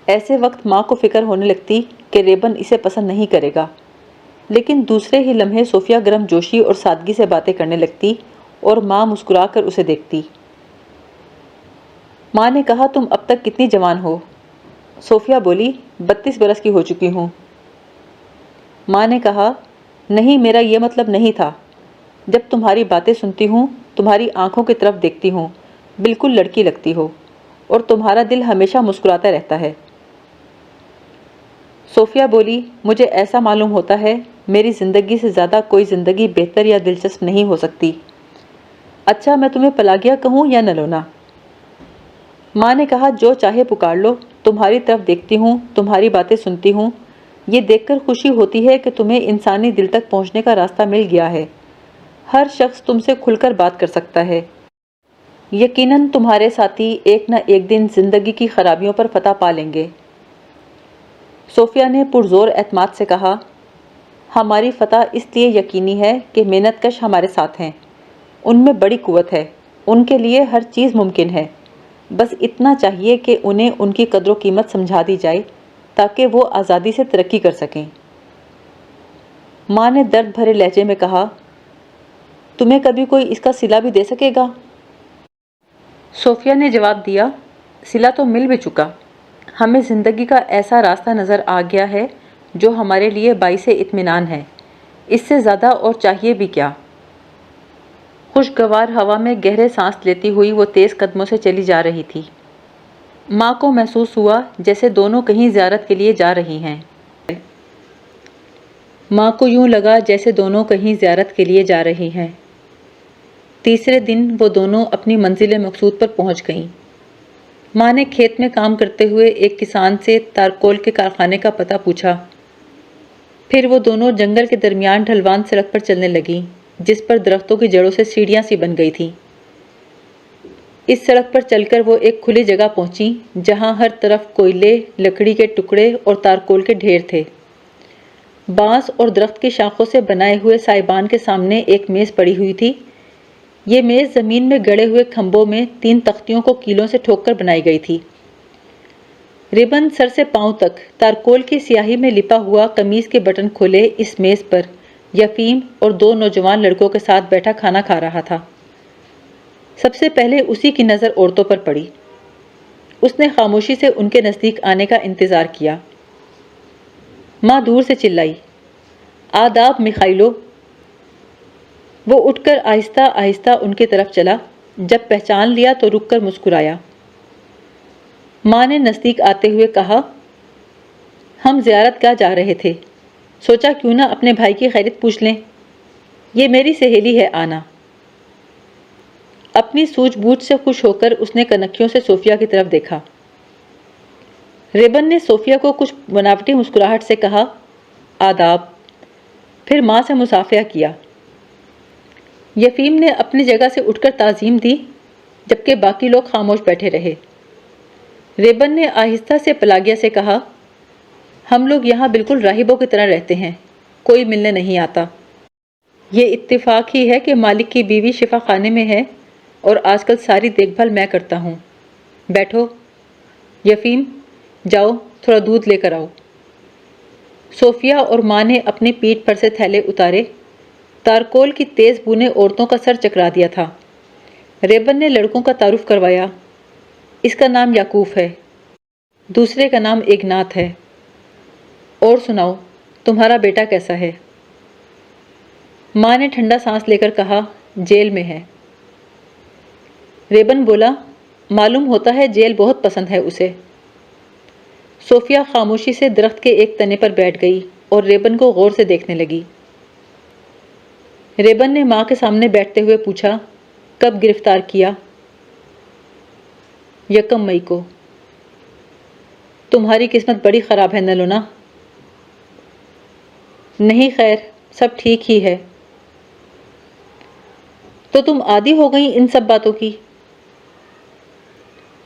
ایسے وقت ماں کو فکر ہونے لگتی کہ ریبن اسے پسند نہیں کرے گا، لیکن دوسرے ہی لمحے صوفیہ گرم جوشی اور سادگی سے باتیں کرنے لگتی اور ماں مسکرا کر اسے دیکھتی۔ ماں نے کہا، تم اب تک کتنی جوان ہو؟ صوفیہ بولی، 32 برس کی ہو چکی ہوں۔ ماں نے کہا، نہیں، میرا یہ مطلب نہیں تھا۔ جب تمہاری باتیں سنتی ہوں، تمہاری آنکھوں کی طرف دیکھتی ہوں، بالکل لڑکی لگتی ہو، اور تمہارا دل ہمیشہ مسکراتا رہتا ہے۔ صوفیہ بولی، مجھے ایسا معلوم ہوتا ہے میری زندگی سے زیادہ کوئی زندگی بہتر یا دلچسپ نہیں ہو سکتی۔ اچھا، میں تمہیں پلاگیا کہوں یا نلونا؟ ماں نے کہا، جو چاہے پکار لو، تمہاری طرف دیکھتی ہوں، تمہاری باتیں سنتی ہوں، یہ دیکھ کر خوشی ہوتی ہے کہ تمہیں انسانی دل تک پہنچنے کا راستہ مل گیا ہے۔ ہر شخص تم سے کھل کر بات کر سکتا ہے۔ یقیناً تمہارے ساتھی ایک نہ ایک دن زندگی کی خرابیوں پر فتح پا لیں گے۔ صوفیہ نے پرزور اعتماد سے کہا، ہماری فتح اس لیے یقینی ہے کہ محنت کش ہمارے ساتھ ہیں۔ ان میں بڑی قوت ہے، ان کے لیے ہر چیز ممکن ہے۔ بس اتنا چاہیے کہ انہیں ان کی قدر و قیمت سمجھا دی جائے تاکہ وہ آزادی سے ترقی کر سکیں۔ ماں نے درد بھرے لہجے میں کہا، تمہیں کبھی کوئی اس کا صلہ بھی دے سکے گا؟ صوفیہ نے جواب دیا، صلہ تو مل بھی چکا۔ ہمیں زندگی کا ایسا راستہ نظر آ گیا ہے جو ہمارے لیے باعث اطمینان ہے۔ اس سے زیادہ اور چاہیے بھی کیا؟ خوشگوار ہوا میں گہرے سانس لیتی ہوئی وہ تیز قدموں سے چلی جا رہی تھی۔ ماں کو محسوس ہوا جیسے دونوں کہیں زیارت کے لیے جا رہی ہیں۔ ماں کو یوں لگا جیسے دونوں کہیں زیارت کے لیے جا رہی ہیں۔ تیسرے دن وہ دونوں اپنی منزل مقصود پر پہنچ گئیں۔ ماں نے کھیت میں کام کرتے ہوئے ایک کسان سے تارکول کے کارخانے کا پتہ پوچھا۔ پھر وہ دونوں جنگل کے درمیان ڈھلوان سڑک پر چلنے لگیں جس پر درختوں کی جڑوں سے سیڑھیاں سی بن گئی تھیں۔ اس سڑک پر چل کر وہ ایک کھلی جگہ پہنچیں جہاں ہر طرف کوئلے، لکڑی کے ٹکڑے اور تارکول کے ڈھیر تھے۔ بانس اور درخت کی شاخوں سے بنائے ہوئے سائبان کے سامنے ایک میز پڑی ہوئی تھی۔ یہ میز زمین میں گڑے ہوئے کھمبوں میں 3 تختیوں کو کیلوں سے ٹھوک کر بنائی گئی تھی۔ ربن سر سے پاؤں تک تارکول کی سیاہی میں لپا ہوا قمیص کے بٹن کھولے اس میز پر یفیم اور 2 نوجوان لڑکوں کے ساتھ بیٹھا کھانا کھا رہا تھا۔ سب سے پہلے اسی کی نظر عورتوں پر پڑی۔ اس نے خاموشی سے ان کے نزدیک آنے کا انتظار کیا۔ ماں دور سے چلائی، آداب میخائیلو۔ وہ اٹھ کر آہستہ آہستہ ان کی طرف چلا۔ جب پہچان لیا تو رک کر مسکرایا۔ ماں نے نزدیک آتے ہوئے کہا، ہم زیارت گاہ جا رہے تھے، سوچا کیوں نہ اپنے بھائی کی خیریت پوچھ لیں۔ یہ میری سہیلی ہے آنا۔ اپنی سوجھ بوجھ سے خوش ہو کر اس نے کنکھیوں سے صوفیہ کی طرف دیکھا۔ ریبن نے صوفیہ کو کچھ بناوٹی مسکراہٹ سے کہا، آداب، پھر ماں سے مصافحہ کیا۔ یفیم نے اپنی جگہ سے اٹھ کر تعظیم دی جبکہ باقی لوگ خاموش بیٹھے رہے۔ ریبن نے آہستہ سے پلاگیا سے کہا، ہم لوگ یہاں بالکل راہبوں کی طرح رہتے ہیں، کوئی ملنے نہیں آتا۔ یہ اتفاق ہی ہے کہ مالک کی بیوی شفا خانے میں ہے اور آج کل ساری دیکھ بھال میں کرتا ہوں۔ بیٹھو۔ یفیم، جاؤ تھوڑا دودھ لے کر آؤ۔ صوفیہ اور ماں نے اپنی پیٹھ پر سے تھیلے اتارے۔ تارکول کی تیز بو نے عورتوں کا سر چکرا دیا تھا۔ ریبن نے لڑکوں کا تعارف کروایا، اس کا نام یعقوب ہے، دوسرے کا نام اگنات ہے۔ اور سناؤ، تمہارا بیٹا کیسا ہے؟ ماں نے ٹھنڈا سانس لے کر کہا، جیل میں ہے۔ ریبن بولا، معلوم ہوتا ہے جیل بہت پسند ہے اسے۔ صوفیہ خاموشی سے درخت کے ایک تنے پر بیٹھ گئی اور ریبن کو غور سے دیکھنے لگی۔ ریبن نے ماں کے سامنے بیٹھتے ہوئے پوچھا، کب گرفتار کیا؟ 1 مئی کو۔ تمہاری قسمت بڑی خراب ہے نلونا۔ نہیں خیر، سب ٹھیک ہی ہے۔ تو تم عادی ہو گئی ان سب باتوں کی؟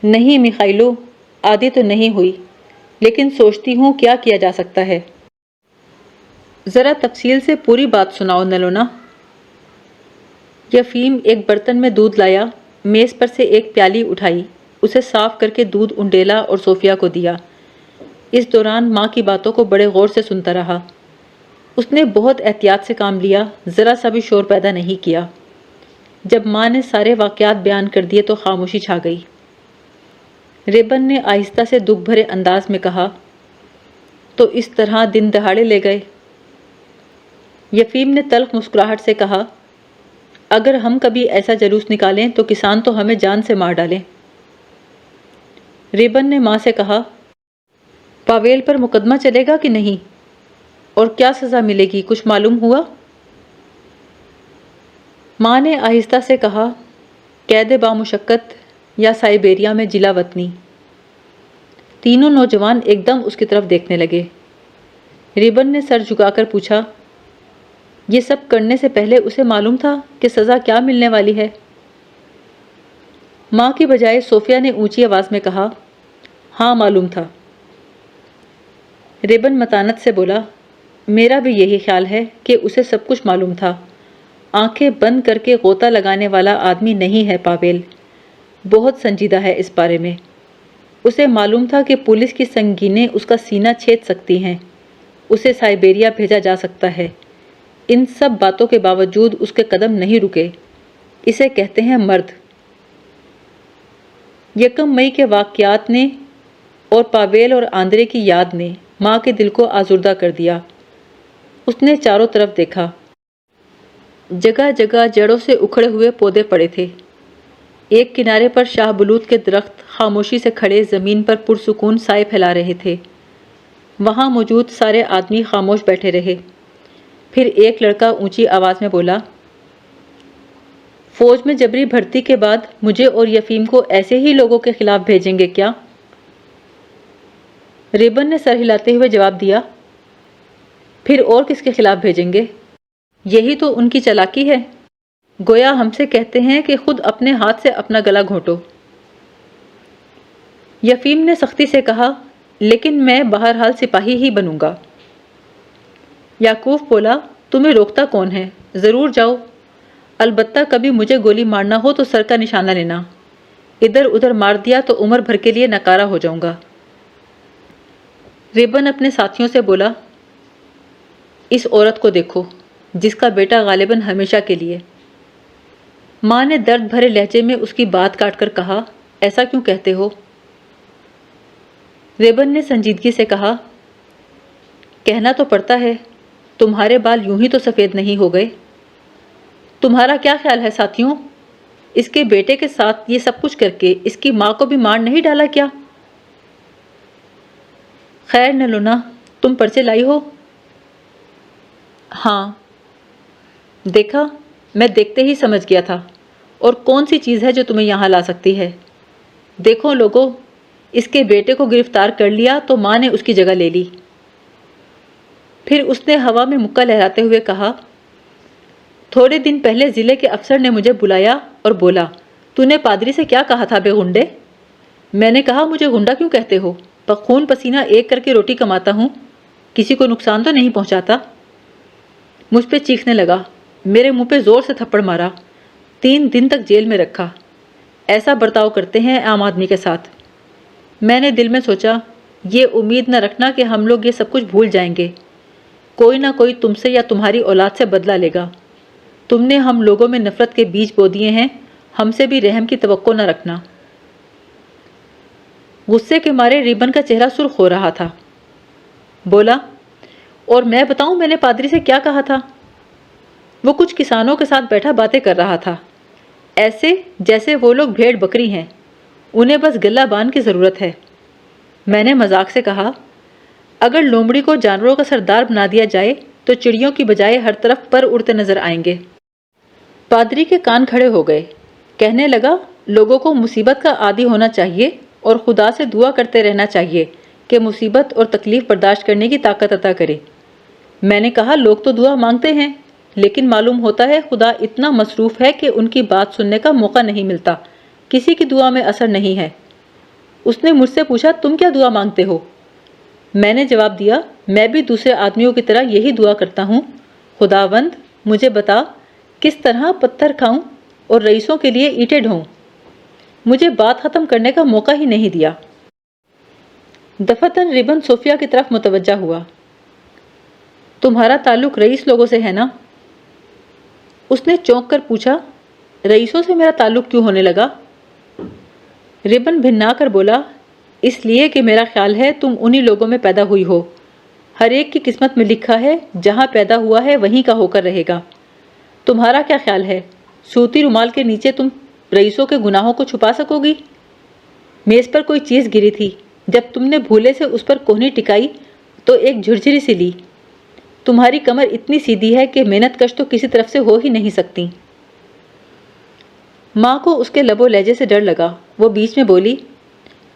نہیں میخائیلو، عادی تو نہیں ہوئی، لیکن سوچتی ہوں کیا کیا جا سکتا ہے۔ ذرا تفصیل سے پوری بات سناؤ نلونا۔ یفیم ایک برتن میں دودھ لایا، میز پر سے ایک پیالی اٹھائی، اسے صاف کر کے دودھ انڈیلا اور صوفیہ کو دیا۔ اس دوران ماں کی باتوں کو بڑے غور سے سنتا رہا۔ اس نے بہت احتیاط سے کام لیا، ذرا سا بھی شور پیدا نہیں کیا۔ جب ماں نے سارے واقعات بیان کر دیے تو خاموشی چھا گئی۔ ریبن نے آہستہ سے دکھ بھرے انداز میں کہا، تو اس طرح دن دہاڑے لے گئے؟ یفیم نے تلخ مسکراہٹ سے کہا، اگر ہم کبھی ایسا جلوس نکالیں تو کسان تو ہمیں جان سے مار ڈالیں۔ ریبن نے ماں سے کہا، پاویل پر مقدمہ چلے گا کہ نہیں؟ اور کیا سزا ملے گی، کچھ معلوم ہوا؟ ماں نے آہستہ سے کہا، قید بامشقت یا سائبیریا میں جلا وطنی۔ تینوں نوجوان ایک دم اس کی طرف دیکھنے لگے۔ ریبن نے سر جھکا کر پوچھا، یہ سب کرنے سے پہلے اسے معلوم تھا کہ سزا کیا ملنے والی ہے؟ ماں کی بجائے صوفیہ نے اونچی آواز میں کہا، ہاں معلوم تھا۔ ریبن متانت سے بولا، میرا بھی یہی خیال ہے کہ اسے سب کچھ معلوم تھا۔ آنکھیں بند کر کے غوطہ لگانے والا آدمی نہیں ہے پاویل، بہت سنجیدہ ہے اس بارے میں۔ اسے معلوم تھا کہ پولیس کی سنگینیں اس کا سینہ چھید سکتی ہیں، اسے سائبیریا بھیجا جا سکتا ہے۔ ان سب باتوں کے باوجود اس کے قدم نہیں رکے۔ اسے کہتے ہیں مرد۔ 1 مئی کے واقعات نے اور پاویل اور آندرے کی یاد نے ماں کے دل کو آزردہ کر دیا۔ اس نے چاروں طرف دیکھا۔ جگہ جگہ جڑوں سے اکھڑے ہوئے پودے پڑے تھے۔ ایک کنارے پر شاہ بلوط کے درخت خاموشی سے کھڑے زمین پر پرسکون سائے پھیلا رہے تھے۔ وہاں موجود سارے آدمی خاموش بیٹھے رہے۔ پھر ایک لڑکا اونچی آواز میں بولا، فوج میں جبری بھرتی کے بعد مجھے اور یفیم کو ایسے ہی لوگوں کے خلاف بھیجیں گے کیا؟ ریبن نے سر ہلاتے ہوئے جواب دیا، پھر اور کس کے خلاف بھیجیں گے؟ یہی تو ان کی چالاکی ہے، گویا ہم سے کہتے ہیں کہ خود اپنے ہاتھ سے اپنا گلا گھونٹو۔ یفیم نے سختی سے کہا، لیکن میں بہرحال سپاہی ہی بنوں گا۔ یعقوب بولا، تمہیں روکتا کون ہے؟ ضرور جاؤ، البتہ کبھی مجھے گولی مارنا ہو تو سر کا نشانہ لینا، ادھر ادھر مار دیا تو عمر بھر کے لیے نکارہ ہو جاؤں گا۔ ریبن اپنے ساتھیوں سے بولا، اس عورت کو دیکھو، جس کا بیٹا غالباً ہمیشہ کے لیے۔ ماں نے درد بھرے لہجے میں اس کی بات کاٹ کر کہا، ایسا کیوں کہتے ہو؟ ریبن نے سنجیدگی سے کہا، کہنا تو پڑتا ہے، تمہارے بال یوں ہی تو سفید نہیں ہو گئے۔ تمہارا کیا خیال ہے ساتھیوں، اس کے بیٹے کے ساتھ یہ سب کچھ کر کے اس کی ماں کو بھی مار نہیں ڈالا کیا؟ خیر نلونا، تم پرچے لائی ہو؟ ہاں۔ دیکھا، میں دیکھتے ہی سمجھ گیا تھا۔ اور کون سی چیز ہے جو تمہیں یہاں لا سکتی ہے؟ دیکھو لوگو، اس کے بیٹے کو گرفتار کر لیا تو ماں نے اس کی جگہ لے لی۔ پھر اس نے ہوا میں مکہ لہراتے ہوئے کہا، تھوڑے دن پہلے ضلع کے افسر نے مجھے بلایا اور بولا، تو نے پادری سے کیا کہا تھا بے غنڈے؟ میں نے کہا، مجھے غنڈا کیوں کہتے ہو؟ خون پسینہ ایک کر کے روٹی کماتا ہوں، کسی کو نقصان تو نہیں پہنچاتا۔ مجھ پہ چیخنے لگا، میرے منہ پہ زور سے تھپڑ مارا، 3 دن تک جیل میں رکھا۔ ایسا برتاؤ کرتے ہیں عام آدمی کے ساتھ۔ میں نے دل میں سوچا، یہ امید نہ رکھنا کہ ہم لوگ یہ سب کچھ بھول جائیں گے، کوئی نہ کوئی تم سے یا تمہاری اولاد سے بدلہ لے گا۔ تم نے ہم لوگوں میں نفرت کے بیج بو دیے ہیں، ہم سے بھی رحم کی توقع نہ رکھنا۔ غصے کے مارے ریبن کا چہرہ سرخ ہو رہا تھا۔ بولا، اور میں بتاؤں میں نے پادری سے کیا کہا تھا؟ وہ کچھ کسانوں کے ساتھ بیٹھا باتیں کر رہا تھا، ایسے جیسے وہ لوگ بھیڑ بکری ہیں، انہیں بس گلہ بان کی ضرورت ہے۔ میں نے مذاق سے کہا، اگر لومڑی کو جانوروں کا سردار بنا دیا جائے تو چڑیوں کی بجائے ہر طرف پر اڑتے نظر آئیں گے۔ پادری کے کان کھڑے ہو گئے، کہنے لگا، لوگوں کو مصیبت کا عادی ہونا چاہیے اور خدا سے دعا کرتے رہنا چاہیے کہ مصیبت اور تکلیف برداشت کرنے کی طاقت عطا کرے۔ میں نے کہا، لوگ تو دعا مانگتے ہیں، لیکن معلوم ہوتا ہے خدا اتنا مصروف ہے کہ ان کی بات سننے کا موقع نہیں ملتا، کسی کی دعا میں اثر نہیں ہے۔ اس نے مجھ سے پوچھا، تم کیا دعا مانگتے ہو؟ میں نے جواب دیا، میں بھی دوسرے آدمیوں کی طرح یہی دعا کرتا ہوں، خداوند مجھے بتا کس طرح پتھر کھاؤں اور رئیسوں کے لیے اینٹیں ڈھوؤں۔ مجھے بات ختم کرنے کا موقع ہی نہیں دیا۔ دفتن ریبن صوفیہ کی طرف متوجہ ہوا۔ تمہارا تعلق رئیس لوگوں سے ہے نا؟ اس نے چونک کر پوچھا، رئیسوں سے میرا تعلق کیوں ہونے لگا؟ ریبن بھننا کر بولا، اس لیے کہ میرا خیال ہے تم انہی لوگوں میں پیدا ہوئی ہو، ہر ایک کی قسمت میں لکھا ہے جہاں پیدا ہوا ہے وہیں کا ہو کر رہے گا۔ تمہارا کیا خیال ہے، سوتی رومال کے نیچے تم رئیسوں کے گناہوں کو چھپا سکو گی؟ میز پر کوئی چیز گری تھی، جب تم نے بھولے سے اس پر کوہنی ٹکائی تو ایک جھرجھری سی لی۔ تمہاری کمر اتنی سیدھی ہے کہ محنت کش تو کسی طرف سے ہو ہی نہیں سکتی۔ ماں کو اس کے لب و لہجے سے ڈر لگا۔ وہ بیچ میں بولی،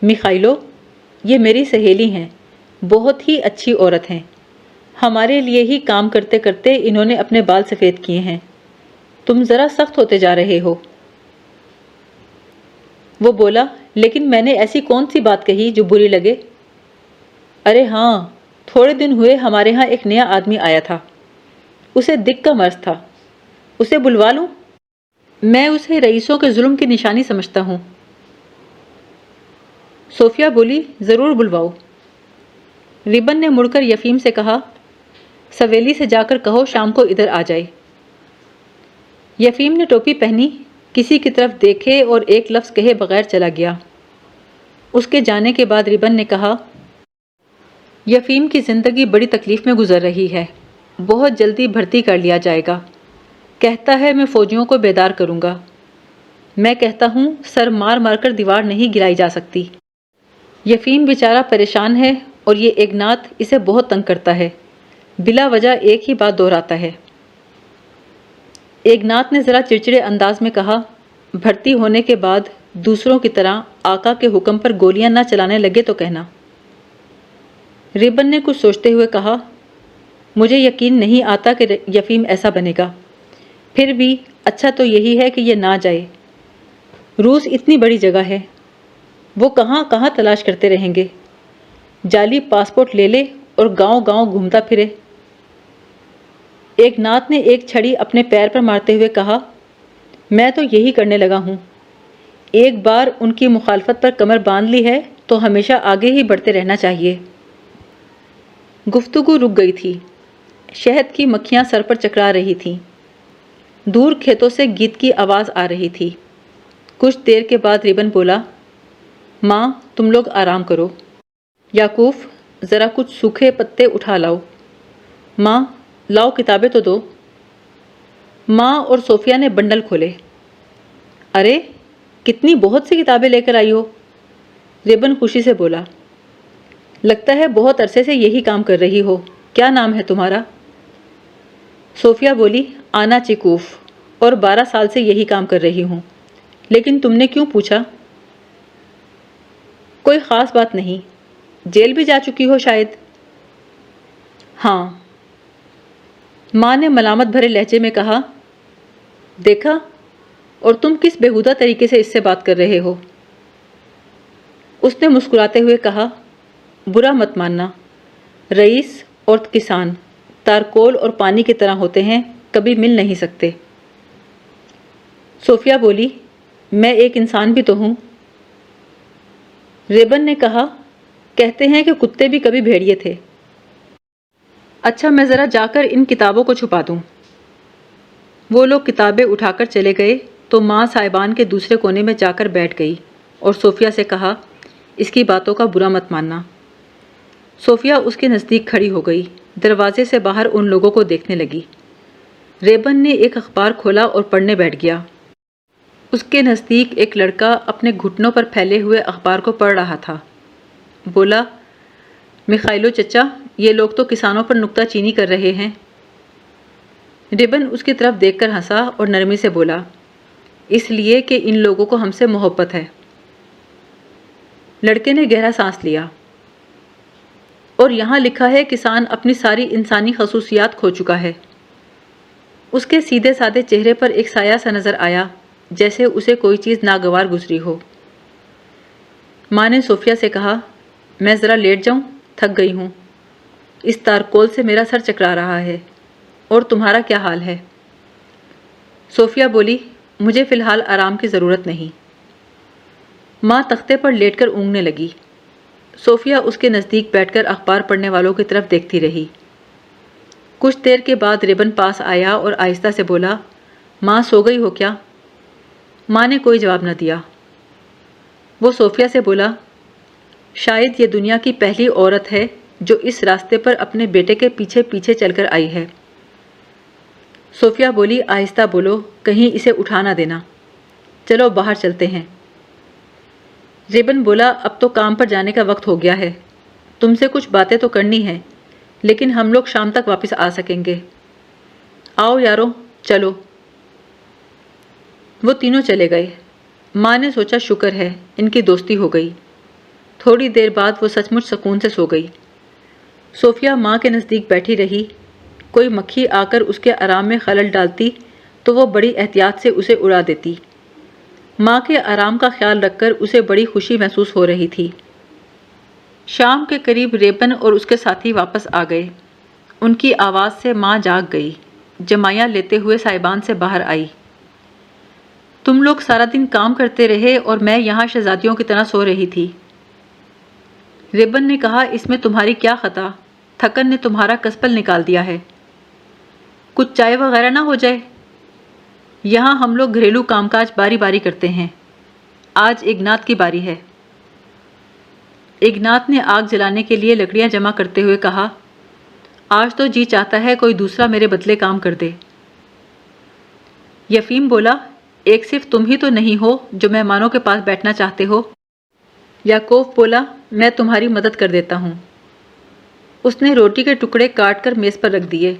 میخائیلو، یہ میری سہیلی ہیں، بہت ہی اچھی عورت ہیں، ہمارے لیے ہی کام کرتے کرتے انہوں نے اپنے بال سفید کیے ہیں، تم ذرا سخت ہوتے جا رہے ہو۔ وہ بولا، لیکن میں نے ایسی کون سی بات کہی جو بری لگے؟ ارے ہاں، تھوڑے دن ہوئے ہمارے ہاں ایک نیا آدمی آیا تھا، اسے دک کا مرض تھا، اسے بلوا لوں؟ میں اسے رئیسوں کے ظلم کی نشانی سمجھتا ہوں۔ صوفیہ بولی، ضرور بلواؤ۔ ریبن نے مڑ کر یفیم سے کہا، سویلی سے جا کر کہو شام کو ادھر آ جائے۔ یفیم نے ٹوپی پہنی، کسی کی طرف دیکھے اور ایک لفظ کہے بغیر چلا گیا۔ اس کے جانے کے بعد ریبن نے کہا، یفیم کی زندگی بڑی تکلیف میں گزر رہی ہے، بہت جلدی بھرتی کر لیا جائے گا، کہتا ہے میں فوجیوں کو بیدار کروں گا۔ میں کہتا ہوں سر مار مار کر دیوار نہیں گرائی جا سکتی۔ یفیم بیچارہ پریشان ہے اور یہ اگنات اسے بہت تنگ کرتا ہے، بلا وجہ ایک ہی بات دہراتا ہے۔ اگنات نے ذرا چڑچڑے انداز میں کہا، بھرتی ہونے کے بعد دوسروں کی طرح آقا کے حکم پر گولیاں نہ چلانے لگے تو کہنا۔ ریبن نے کچھ سوچتے ہوئے کہا، مجھے یقین نہیں آتا کہ یفیم ایسا بنے گا، پھر بھی اچھا تو یہی ہے کہ یہ نہ جائے۔ روس اتنی بڑی جگہ ہے، وہ کہاں کہاں تلاش کرتے رہیں گے، جعلی پاسپورٹ لے لے اور گاؤں گاؤں گھومتا پھرے۔ ایک نات نے ایک چھڑی اپنے پیر پر مارتے ہوئے کہا، میں تو یہی کرنے لگا ہوں، ایک بار ان کی مخالفت پر کمر باندھ لی ہے تو ہمیشہ آگے ہی بڑھتے رہنا چاہیے۔ گفتگو رک گئی تھی، شہد کی مکھیاں سر پر چکرا رہی تھیں، دور کھیتوں سے گیت کی آواز آ رہی تھی۔ کچھ دیر کے بعد ریبن بولا، ماں تم لوگ آرام کرو، یعقوب ذرا کچھ سوکھے پتے اٹھا لاؤ، ماں لاؤ کتابیں تو دو۔ ماں اور صوفیہ نے بنڈل کھولے۔ ارے کتنی بہت سی کتابیں لے کر آئی ہو، ریبن خوشی سے بولا، لگتا ہے بہت عرصے سے یہی کام کر رہی ہو، کیا نام ہے تمہارا؟ صوفیہ بولی، آنا چیکوف، اور 12 سال سے یہی کام کر رہی ہوں، لیکن تم نے کیوں پوچھا؟ کوئی خاص بات نہیں، جیل بھی جا چکی ہو شاید؟ ہاں۔ ماں نے ملامت بھرے لہجے میں کہا، دیکھا، اور تم کس بےہودہ طریقے سے اس سے بات کر رہے ہو۔ اس نے مسکراتے ہوئے کہا، برا مت ماننا، رئیس اور کسان تارکول اور پانی کی طرح ہوتے ہیں، کبھی مل نہیں سکتے۔ صوفیہ بولی، میں ایک انسان بھی تو ہوں۔ ریبن نے کہا، کہتے ہیں کہ کتے بھی کبھی بھیڑیے تھے۔ اچھا میں ذرا جا کر ان کتابوں کو چھپا دوں۔ وہ لوگ کتابیں اٹھا کر چلے گئے تو ماں صاحبان کے دوسرے کونے میں جا کر بیٹھ گئی اور صوفیہ سے کہا، اس کی باتوں کا برا مت ماننا۔ صوفیہ اس کے نزدیک کھڑی ہو گئی، دروازے سے باہر ان لوگوں کو دیکھنے لگی۔ ریبن نے ایک اخبار کھولا اور پڑھنے بیٹھ گیا۔ اس کے نزدیک ایک لڑکا اپنے گھٹنوں پر پھیلے ہوئے اخبار کو پڑھ رہا تھا۔ بولا، میخائیلو چچا، یہ لوگ تو کسانوں پر نکتہ چینی کر رہے ہیں۔ ریبن اس کی طرف دیکھ کر ہنسا اور نرمی سے بولا، اس لیے کہ ان لوگوں کو ہم سے محبت ہے۔ لڑکے نے گہرا سانس لیا۔ اور یہاں لکھا ہے کسان اپنی ساری انسانی خصوصیات کھو چکا ہے۔ اس کے سیدھے سادے چہرے پر ایک سایہ سا نظر آیا، جیسے اسے کوئی چیز ناگوار گزری ہو۔ ماں نے صوفیہ سے کہا، میں ذرا لیٹ جاؤں، تھک گئی ہوں، اس تارکول سے میرا سر چکرا رہا ہے، اور تمہارا کیا حال ہے؟ صوفیہ بولی، مجھے فی الحال آرام کی ضرورت نہیں۔ ماں تختے پر لیٹ کر اونگنے لگی۔ صوفیہ اس کے نزدیک بیٹھ کر اخبار پڑھنے والوں کی طرف دیکھتی رہی۔ کچھ دیر کے بعد ریبن پاس آیا اور آہستہ سے بولا، ماں سو گئی ہو کیا؟ ماں نے کوئی جواب نہ دیا۔ وہ صوفیہ سے بولا، شاید یہ دنیا کی پہلی عورت ہے جو اس راستے پر اپنے بیٹے کے پیچھے پیچھے چل کر آئی ہے۔ صوفیہ بولی، آہستہ بولو، کہیں اسے اٹھا نہ دینا، چلو باہر چلتے ہیں۔ ریبن بولا، اب تو کام پر جانے کا وقت ہو گیا ہے، تم سے کچھ باتیں تو کرنی ہیں، لیکن ہم لوگ شام تک واپس آ سکیں گے۔ آؤ یارو، چلو۔ وہ تینوں چلے گئے۔ ماں نے سوچا شکر ہے ان کی دوستی ہو گئی۔ تھوڑی دیر بعد وہ سچ مچ سکون سے سو گئی۔ صوفیہ ماں کے نزدیک بیٹھی رہی۔ کوئی مکھی آ کر اس کے آرام میں خلل ڈالتی تو وہ بڑی احتیاط سے اسے اڑا دیتی۔ ماں کے آرام کا خیال رکھ کر اسے بڑی خوشی محسوس ہو رہی تھی۔ شام کے قریب ریبن اور اس کے ساتھی واپس آ گئے۔ ان کی آواز سے ماں جاگ گئی۔ جمائیاں لیتے ہوئے سائبان سے باہر آئی۔ تم لوگ سارا دن کام کرتے رہے اور میں یہاں شہزادیوں کی طرح سو رہی تھی۔ ریبن نے کہا، اس میں تمہاری کیا خطا؟ تھکن نے تمہارا کسپل نکال دیا ہے۔ کچھ چائے وغیرہ نہ ہو جائے؟ یہاں ہم لوگ گھریلو کام کاج باری باری کرتے ہیں، آج اگنات کی باری ہے۔ اگنات نے آگ جلانے کے لیے لکڑیاں جمع کرتے ہوئے کہا، آج تو جی چاہتا ہے کوئی دوسرا میرے بدلے کام کر دے۔ یفیم بولا، ایک صرف تم ہی تو نہیں ہو جو مہمانوں کے پاس بیٹھنا چاہتے ہو۔ یعقوب بولا، میں تمہاری مدد کر دیتا ہوں۔ اس نے روٹی کے ٹکڑے کاٹ کر میز پر رکھ دیے۔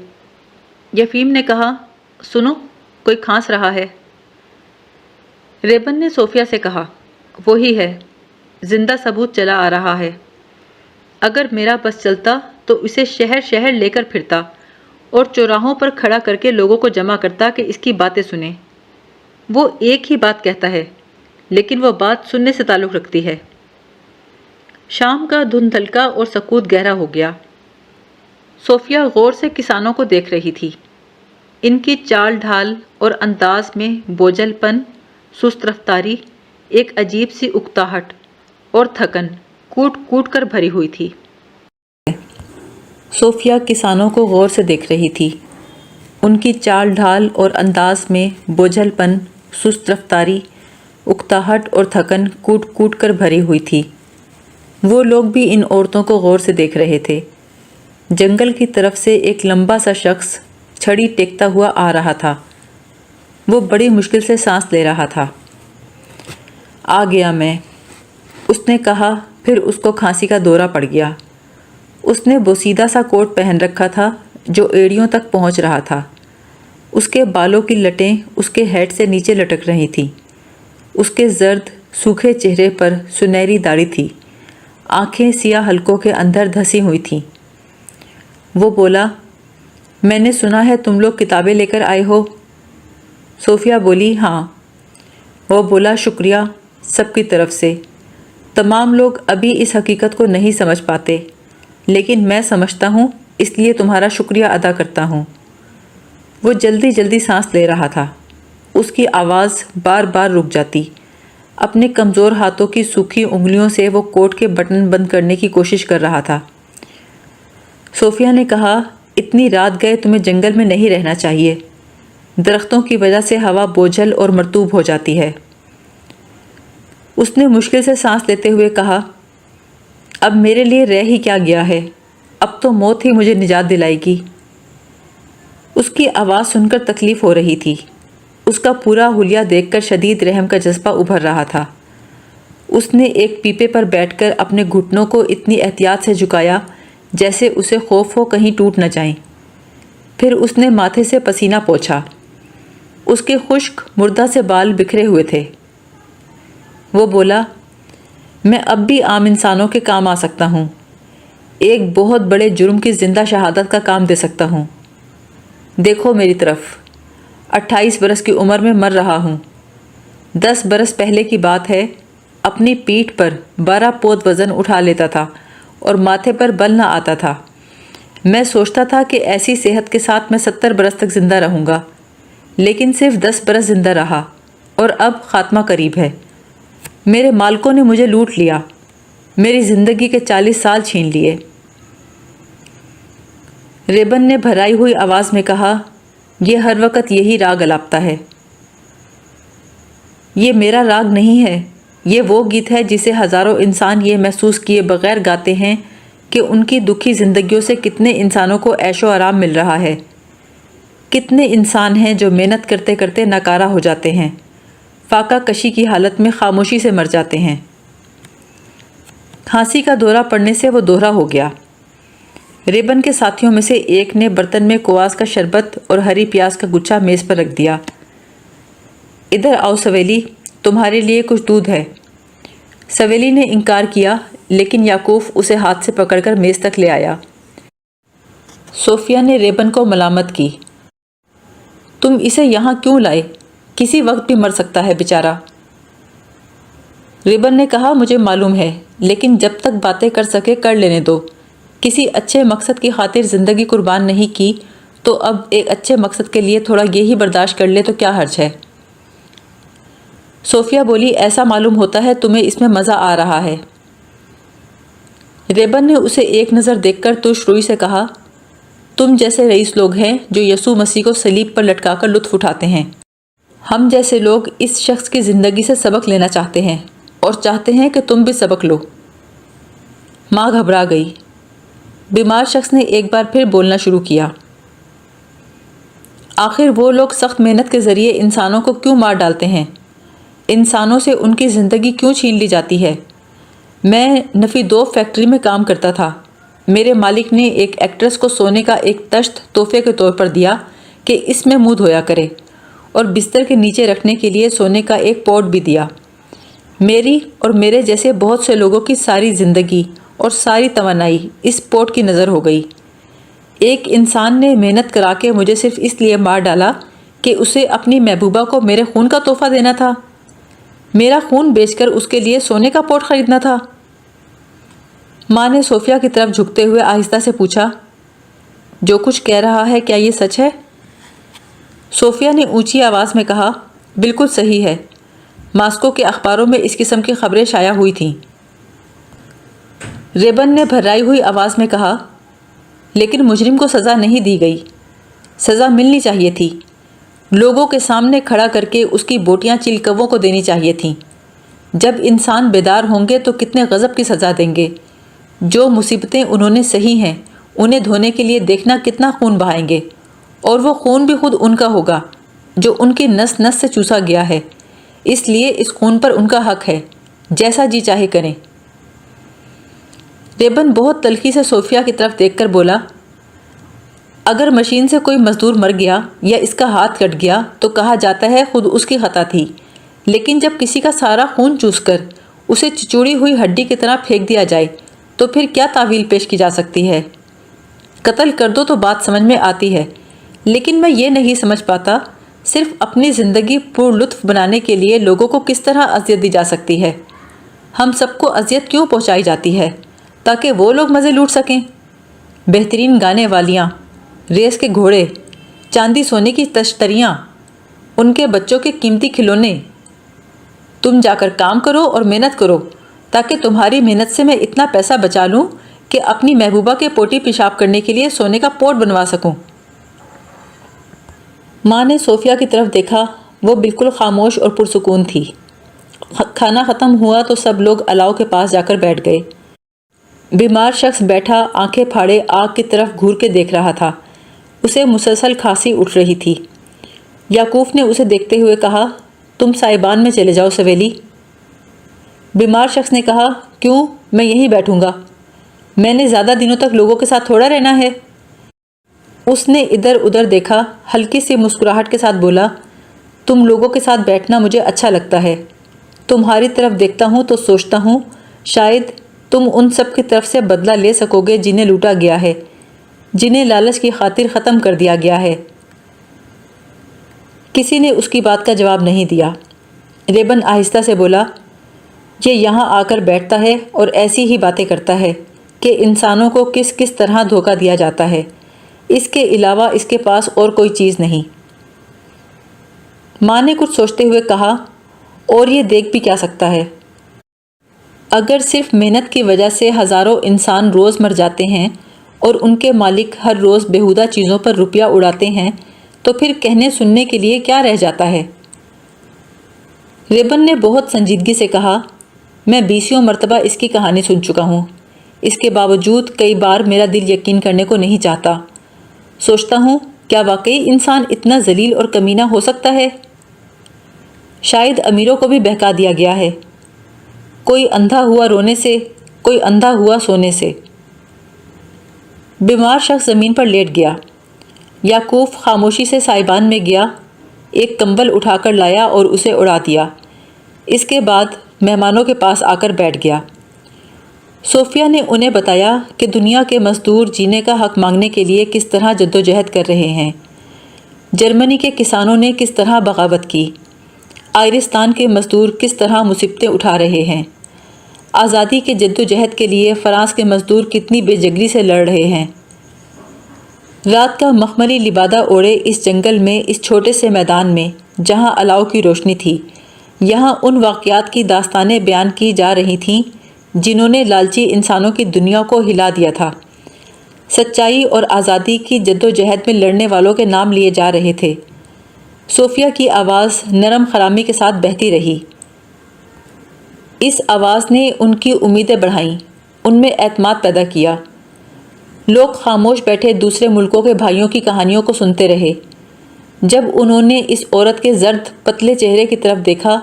یفیم نے کہا، سنو، کوئی کھانس رہا ہے۔ ریبن نے صوفیہ سے کہا، وہی ہے، زندہ ثبوت چلا آ رہا ہے۔ اگر میرا بس چلتا تو اسے شہر شہر لے کر پھرتا اور چوراہوں پر کھڑا کر کے لوگوں کو جمع کرتا کہ اس کی باتیں سنیں۔ وہ ایک ہی بات کہتا ہے، لیکن وہ بات سننے سے تعلق رکھتی ہے۔ شام کا دھند ہلکا اور سکوت گہرا ہو گیا۔ صوفیہ غور سے کسانوں کو دیکھ رہی تھی۔ ان کی چال ڈھال اور انداز میں بوجھل پن، سست رفتاری، ایک عجیب سی اکتاہٹ اور تھکن کوٹ کوٹ کر بھری ہوئی تھی۔ صوفیہ کسانوں کو غور سے دیکھ رہی تھی۔ ان کی چال ڈھال اور انداز میں بوجھل پن، سست رفتاری، اکتاہٹ اور تھکن کوٹ کوٹ کر بھری ہوئی تھی۔ وہ لوگ بھی ان عورتوں کو غور سے دیکھ رہے تھے۔ جنگل کی طرف سے ایک لمبا سا شخص چھڑی ٹیکتا ہوا آ رہا تھا۔ وہ بڑی مشکل سے سانس لے رہا تھا۔ آ گیا میں، اس نے کہا، پھر اس کو کھانسی کا دورہ پڑ گیا۔ اس نے بوسیدہ سا کوٹ پہن رکھا تھا جو ایڑیوں تک پہنچ رہا تھا۔ اس کے بالوں کی لٹیں اس کے ہیڈ سے نیچے لٹک رہی تھیں۔ اس کے زرد سوکھے چہرے پر سنہری داڑھی تھی۔ آنکھیں سیاہ حلقوں کے اندر دھسی ہوئی تھیں۔ وہ بولا، میں نے سنا ہے تم لوگ کتابیں لے کر آئے ہو۔ صوفیہ بولی، ہاں۔ وہ بولا، شکریہ، سب کی طرف سے۔ تمام لوگ ابھی اس حقیقت کو نہیں سمجھ پاتے، لیکن میں سمجھتا ہوں، اس لیے تمہارا شکریہ ادا کرتا ہوں۔ وہ جلدی جلدی سانس لے رہا تھا۔ اس کی آواز بار بار رک جاتی۔ اپنے کمزور ہاتھوں کی سوکھی انگلیوں سے وہ کوٹ کے بٹن بند کرنے کی کوشش کر رہا تھا۔ صوفیہ نے کہا، اتنی رات گئے تمہیں جنگل میں نہیں رہنا چاہیے۔ درختوں کی وجہ سے ہوا بوجھل اور مرطوب ہو جاتی ہے۔ اس نے مشکل سے سانس لیتے ہوئے کہا، اب میرے لیے رہ ہی کیا گیا ہے، اب تو موت ہی مجھے نجات دلائے گی۔ اس کی آواز سن کر تکلیف ہو رہی تھی۔ اس کا پورا حلیہ دیکھ کر شدید رحم کا جذبہ ابھر رہا تھا۔ اس نے ایک پیپے پر بیٹھ کر اپنے گھٹنوں کو اتنی احتیاط سے جھکایا جیسے اسے خوف ہو کہیں ٹوٹ نہ جائیں۔ پھر اس نے ماتھے سے پسینہ پوچھا۔ اس کے خشک مردہ سے بال بکھرے ہوئے تھے۔ وہ بولا، میں اب بھی عام انسانوں کے کام آ سکتا ہوں، ایک بہت بڑے جرم کی زندہ شہادت کا کام دے سکتا ہوں۔ دیکھو میری طرف، 28 برس کی عمر میں مر رہا ہوں۔ 10 برس پہلے کی بات ہے، اپنی پیٹھ پر 12 پود وزن اٹھا لیتا تھا اور ماتھے پر بل نہ آتا تھا۔ میں سوچتا تھا کہ ایسی صحت کے ساتھ میں 70 برس تک زندہ رہوں گا، لیکن صرف 10 برس زندہ رہا اور اب خاتمہ قریب ہے۔ میرے مالکوں نے مجھے لوٹ لیا، میری زندگی کے 40 سال چھین لیے۔ ریبن نے بھرائی ہوئی آواز میں کہا، یہ ہر وقت یہی راگ الاپتا ہے۔ یہ میرا راگ نہیں ہے، یہ وہ گیت ہے جسے ہزاروں انسان یہ محسوس کیے بغیر گاتے ہیں کہ ان کی دکھی زندگیوں سے کتنے انسانوں کو عیش و آرام مل رہا ہے۔ کتنے انسان ہیں جو محنت کرتے کرتے ناکارہ ہو جاتے ہیں، فاقہ کشی کی حالت میں خاموشی سے مر جاتے ہیں۔ کھانسی کا دورہ پڑنے سے وہ دوہرا ہو گیا۔ ریبن کے ساتھیوں میں سے ایک نے برتن میں کواس کا شربت اور ہری پیاز کا گچھا میز پر رکھ دیا۔ ادھر آؤ سویلی، تمہارے لیے کچھ دودھ ہے۔ سویلی نے انکار کیا، لیکن یعقوب اسے ہاتھ سے پکڑ کر میز تک لے آیا۔ صوفیہ نے ریبن کو ملامت کی، تم اسے یہاں کیوں لائے؟ کسی وقت بھی مر سکتا ہے بیچارہ۔ ریبن نے کہا، مجھے معلوم ہے، لیکن جب تک باتیں کر سکے کر لینے دو۔ کسی اچھے مقصد کی خاطر زندگی قربان نہیں کی تو اب ایک اچھے مقصد کے لیے تھوڑا یہی برداشت کر لے تو کیا حرج ہے؟ صوفیہ بولی، ایسا معلوم ہوتا ہے تمہیں اس میں مزہ آ رہا ہے۔ ریبن نے اسے ایک نظر دیکھ کر ترش روئی سے کہا، تم جیسے رئیس لوگ ہیں جو یسوع مسیح کو صلیب پر لٹکا کر لطف اٹھاتے ہیں۔ ہم جیسے لوگ اس شخص کی زندگی سے سبق لینا چاہتے ہیں اور چاہتے ہیں کہ تم بھی سبق لو۔ ماں گھبرا گئی۔ بیمار شخص نے ایک بار پھر بولنا شروع کیا، آخر وہ لوگ سخت محنت کے ذریعے انسانوں کو کیوں مار ڈالتے ہیں؟ انسانوں سے ان کی زندگی کیوں چھین لی جاتی ہے؟ میں نفی 2 فیکٹری میں کام کرتا تھا۔ میرے مالک نے ایک ایکٹریس کو سونے کا ایک تشت تحفے کے طور پر دیا کہ اس میں منہ دھویا کرے، اور بستر کے نیچے رکھنے کے لیے سونے کا ایک پوٹ بھی دیا۔ میری اور میرے جیسے بہت سے لوگوں کی ساری زندگی اور ساری توانائی اس پوٹ کی نظر ہو گئی۔ ایک انسان نے محنت کرا کے مجھے صرف اس لیے مار ڈالا کہ اسے اپنی محبوبہ کو میرے خون کا تحفہ دینا تھا، میرا خون بیچ کر اس کے لیے سونے کا پوٹ خریدنا تھا۔ ماں نے صوفیہ کی طرف جھکتے ہوئے آہستہ سے پوچھا، جو کچھ کہہ رہا ہے کیا یہ سچ ہے؟ صوفیہ نے اونچی آواز میں کہا، بالکل صحیح ہے، ماسکو کے اخباروں میں اس قسم کی خبریں شائع ہوئی تھیں۔ ریبن نے بھرائی ہوئی آواز میں کہا، لیکن مجرم کو سزا نہیں دی گئی۔ سزا ملنی چاہیے تھی، لوگوں کے سامنے کھڑا کر کے اس کی بوٹیاں چیل کو دینی چاہیے تھیں۔ جب انسان بیدار ہوں گے تو کتنے غضب کی سزا دیں گے۔ جو مصیبتیں انہوں نے سہی ہیں انہیں دھونے کے لیے دیکھنا کتنا خون بہائیں گے، اور وہ خون بھی خود ان کا ہوگا جو ان کی نس نس سے چوسا گیا ہے۔ اس لیے اس خون پر ان کا حق ہے، جیسا جی چاہے کریں۔ ریبن بہت تلخی سے صوفیہ کی طرف دیکھ کر بولا، اگر مشین سے کوئی مزدور مر گیا یا اس کا ہاتھ کٹ گیا تو کہا جاتا ہے خود اس کی خطا تھی، لیکن جب کسی کا سارا خون چوس کر اسے چچوڑی ہوئی ہڈی کی طرح پھینک دیا جائے تو پھر کیا تعویل پیش کی جا سکتی ہے؟ قتل کر دو تو بات سمجھ میں آتی ہے، لیکن میں یہ نہیں سمجھ پاتا صرف اپنی زندگی پر لطف بنانے کے لیے لوگوں کو کس طرح اذیت دی جا سکتی ہے۔ ہم سب کو اذیت کیوں پہنچائی جاتی ہے؟ تاکہ وہ لوگ مزے لوٹ سکیں۔ بہترین گانے والیاں، ریس کے گھوڑے، چاندی سونے کی تشتریاں، ان کے بچوں کے قیمتی کھلونے۔ تم جا کر کام کرو اور محنت کرو تاکہ تمہاری محنت سے میں اتنا پیسہ بچا لوں کہ اپنی محبوبہ کے پوٹی پیشاب کرنے کے لیے سونے کا پوٹ بنوا سکوں۔ ماں نے صوفیہ کی طرف دیکھا، وہ بالکل خاموش اور پرسکون تھی۔ کھانا ختم ہوا تو سب لوگ الاؤ کے پاس جا کر بیٹھ گئے۔ بیمار شخص بیٹھا آنکھیں پھاڑے آگ کی طرف گھور کے دیکھ رہا تھا۔ اسے مسلسل کھانسی اٹھ رہی تھی۔ یعقوب نے اسے دیکھتے ہوئے کہا، تم سائبان میں چلے جاؤ سویلی۔ بیمار شخص نے کہا، کیوں؟ میں یہیں بیٹھوں گا، میں نے زیادہ دنوں تک لوگوں کے ساتھ تھوڑا رہنا ہے۔ اس نے ادھر ادھر دیکھا، ہلکی سی مسکراہٹ کے ساتھ بولا، تم لوگوں کے ساتھ بیٹھنا مجھے اچھا لگتا ہے۔ تمہاری طرف دیکھتا ہوں تو سوچتا ہوں شاید تم ان سب کی طرف سے بدلہ لے سکو گے جنہیں لوٹا گیا ہے، جنہیں لالچ کی خاطر ختم کر دیا گیا ہے۔ کسی نے اس کی بات کا جواب نہیں دیا۔ ریبن آہستہ سے بولا، یہ یہاں آ کر بیٹھتا ہے اور ایسی ہی باتیں کرتا ہے کہ انسانوں کو کس کس طرح دھوکہ دیا جاتا ہے، اس کے علاوہ اس کے پاس اور کوئی چیز نہیں۔ ماں نے کچھ سوچتے ہوئے کہا، اور یہ دیکھ بھی کیا سکتا ہے؟ اگر صرف محنت کی وجہ سے ہزاروں انسان روز مر جاتے ہیں اور ان کے مالک ہر روز بیہودہ چیزوں پر روپیہ اڑاتے ہیں تو پھر کہنے سننے کے لیے کیا رہ جاتا ہے؟ ریبن نے بہت سنجیدگی سے کہا، میں 20 مرتبہ اس کی کہانی سن چکا ہوں۔ اس کے باوجود کئی بار میرا دل یقین کرنے کو نہیں چاہتا۔ سوچتا ہوں کیا واقعی انسان اتنا ذلیل اور کمینہ ہو سکتا ہے؟ شاید امیروں کو بھی بہکا دیا گیا ہے، کوئی اندھا ہوا رونے سے، کوئی اندھا ہوا سونے سے۔ بیمار شخص زمین پر لیٹ گیا۔ یعقوب خاموشی سے سائبان میں گیا، ایک کمبل اٹھا کر لایا اور اسے اڑا دیا۔ اس کے بعد مہمانوں کے پاس آ کر بیٹھ گیا۔ صوفیہ نے انہیں بتایا کہ دنیا کے مزدور جینے کا حق مانگنے کے لیے کس طرح جدوجہد کر رہے ہیں، جرمنی کے کسانوں نے کس طرح بغاوت کی، آئرستان کے مزدور کس طرح مصیبتیں اٹھا رہے ہیں، آزادی کے جدوجہد کے لیے فرانس کے مزدور کتنی بے جگری سے لڑ رہے ہیں۔ رات کا مخملی لبادہ اوڑے اس جنگل میں، اس چھوٹے سے میدان میں جہاں الاؤ کی روشنی تھی، یہاں ان واقعات کی داستانیں بیان کی جا رہی تھیں جنہوں نے لالچی انسانوں کی دنیا کو ہلا دیا تھا۔ سچائی اور آزادی کی جدوجہد میں لڑنے والوں کے نام لیے جا رہے تھے۔ صوفیہ کی آواز نرم خرامی کے ساتھ بہتی رہی۔ اس آواز نے ان کی امیدیں بڑھائیں، ان میں اعتماد پیدا کیا۔ لوگ خاموش بیٹھے دوسرے ملکوں کے بھائیوں کی کہانیوں کو سنتے رہے۔ جب انہوں نے اس عورت کے زرد پتلے چہرے کی طرف دیکھا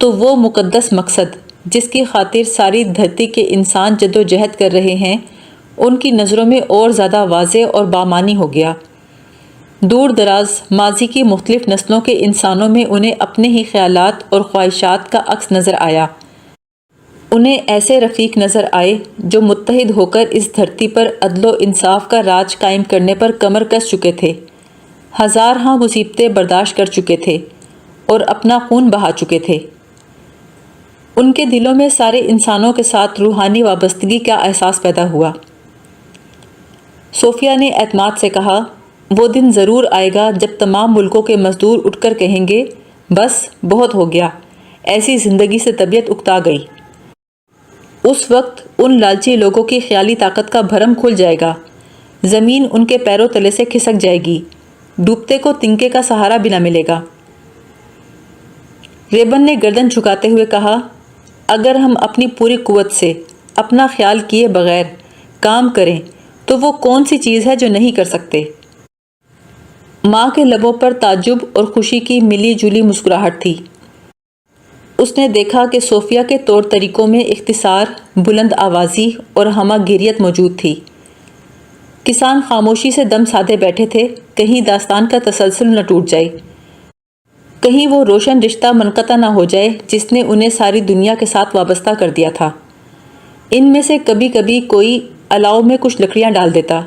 تو وہ مقدس مقصد جس کی خاطر ساری دھرتی کے انسان جدوجہد کر رہے ہیں، ان کی نظروں میں اور زیادہ واضح اور بامعنی ہو گیا۔ دور دراز ماضی کی مختلف نسلوں کے انسانوں میں انہیں اپنے ہی خیالات اور خواہشات کا عکس نظر آیا۔ انہیں ایسے رفیق نظر آئے جو متحد ہو کر اس دھرتی پر عدل و انصاف کا راج قائم کرنے پر کمر کس چکے تھے، ہزارہا مصیبتیں برداشت کر چکے تھے اور اپنا خون بہا چکے تھے۔ ان کے دلوں میں سارے انسانوں کے ساتھ روحانی وابستگی کا احساس پیدا ہوا۔ صوفیہ نے اعتماد سے کہا، وہ دن ضرور آئے گا جب تمام ملکوں کے مزدور اٹھ کر کہیں گے، بس بہت ہو گیا، ایسی زندگی سے طبیعت اکتا گئی۔ اس وقت ان لالچی لوگوں کی خیالی طاقت کا بھرم کھل جائے گا، زمین ان کے پیروں تلے سے کھسک جائے گی، ڈوبتے کو تنکے کا سہارا بھی نہ ملے گا۔ ریبن نے گردن جھکاتے ہوئے کہا، اگر ہم اپنی پوری قوت سے اپنا خیال کیے بغیر کام کریں تو وہ کون سی چیز ہے جو نہیں کر سکتے؟ ماں کے لبوں پر تعجب اور خوشی کی ملی جلی مسکراہٹ تھی۔ اس نے دیکھا کہ صوفیہ کے طور طریقوں میں اختصار، بلند آوازی اور ہمہ گیریت موجود تھی۔ کسان خاموشی سے دم سادے بیٹھے تھے، کہیں داستان کا تسلسل نہ ٹوٹ جائے، کہیں وہ روشن رشتہ منقطع نہ ہو جائے جس نے انہیں ساری دنیا کے ساتھ وابستہ کر دیا تھا۔ ان میں سے کبھی کبھی کوئی الاؤ میں کچھ لکڑیاں ڈال دیتا۔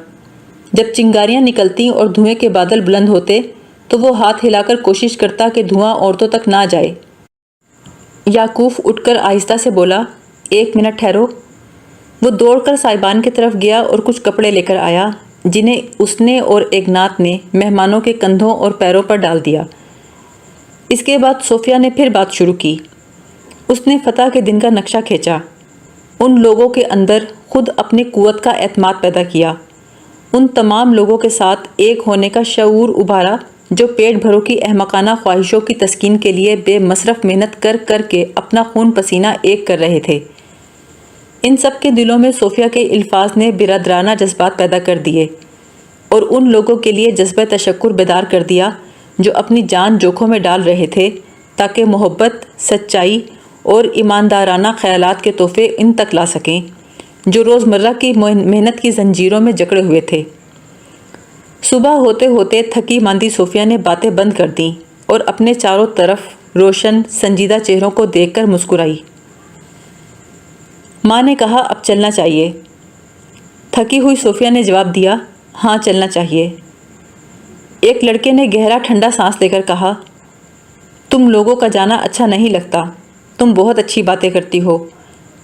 جب چنگاریاں نکلتیں اور دھوئیں کے بادل بلند ہوتے تو وہ ہاتھ ہلا کر کوشش کرتا کہ دھواں عورتوں تک نہ جائے۔ یعقوب اٹھ کر آہستہ سے بولا، ایک منٹ ٹھہرو۔ وہ دوڑ کر سائبان کی طرف گیا اور کچھ کپڑے لے کر آیا جنہیں اس نے اور ایگنات نے مہمانوں کے کندھوں اور پیروں پر ڈال دیا۔ اس کے بعد صوفیہ نے پھر بات شروع کی۔ اس نے فتح کے دن کا نقشہ کھینچا، ان لوگوں کے اندر خود اپنی قوت کا اعتماد پیدا کیا، ان تمام لوگوں کے ساتھ ایک ہونے کا شعور ابھارا جو پیٹ بھروں کی احمقانہ خواہشوں کی تسکین کے لیے بے مصرف محنت کر کر کے اپنا خون پسینہ ایک کر رہے تھے۔ ان سب کے دلوں میں صوفیہ کے الفاظ نے برادرانہ جذبات پیدا کر دیے اور ان لوگوں کے لیے جذبہ تشکر بیدار کر دیا جو اپنی جان جوکھوں میں ڈال رہے تھے تاکہ محبت، سچائی اور ایماندارانہ خیالات کے تحفے ان تک لا سکیں جو روزمرہ کی محنت کی زنجیروں میں جکڑے ہوئے تھے۔ صبح ہوتے ہوتے تھکی ماندی صوفیہ نے باتیں بند کر دیں اور اپنے چاروں طرف روشن سنجیدہ چہروں کو دیکھ کر مسکرائی۔ ماں نے کہا، اب چلنا چاہیے۔ تھکی ہوئی صوفیہ نے جواب دیا، ہاں چلنا چاہیے۔ ایک لڑکے نے گہرا ٹھنڈا سانس لے کر کہا، تم لوگوں کا جانا اچھا نہیں لگتا، تم بہت اچھی باتیں کرتی ہو،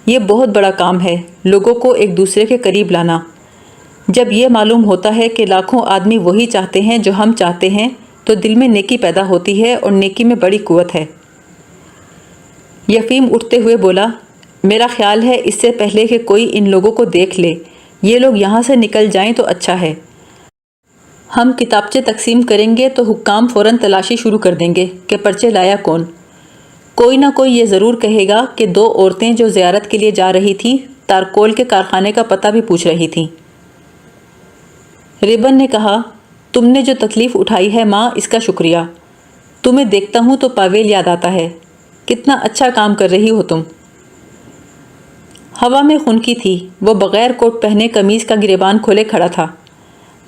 یہ بہت بڑا کام ہے، لوگوں کو ایک دوسرے کے قریب لانا۔ جب یہ معلوم ہوتا ہے کہ لاکھوں آدمی وہی چاہتے ہیں جو ہم چاہتے ہیں تو دل میں نیکی پیدا ہوتی ہے اور نیکی میں بڑی قوت ہے۔ یفیم اٹھتے ہوئے بولا، میرا خیال ہے اس سے پہلے کہ کوئی ان لوگوں کو دیکھ لے یہ لوگ یہاں سے نکل جائیں تو اچھا ہے۔ ہم کتابچے تقسیم کریں گے تو حکام فوراً تلاشی شروع کر دیں گے کہ پرچے لایا کون۔ کوئی نہ کوئی یہ ضرور کہے گا کہ 2 عورتیں جو زیارت کے لیے جا رہی تھیں تارکول کے کارخانے کا پتہ بھی پوچھ رہی تھیں۔ ریبن نے کہا، تم نے جو تکلیف اٹھائی ہے ماں، اس کا شکریہ۔ تمہیں دیکھتا ہوں تو پاویل یاد آتا ہے۔ کتنا اچھا کام کر رہی ہو تم۔ ہوا میں خنکی تھی، وہ بغیر کوٹ پہنے قمیض کا گریبان کھولے کھڑا تھا۔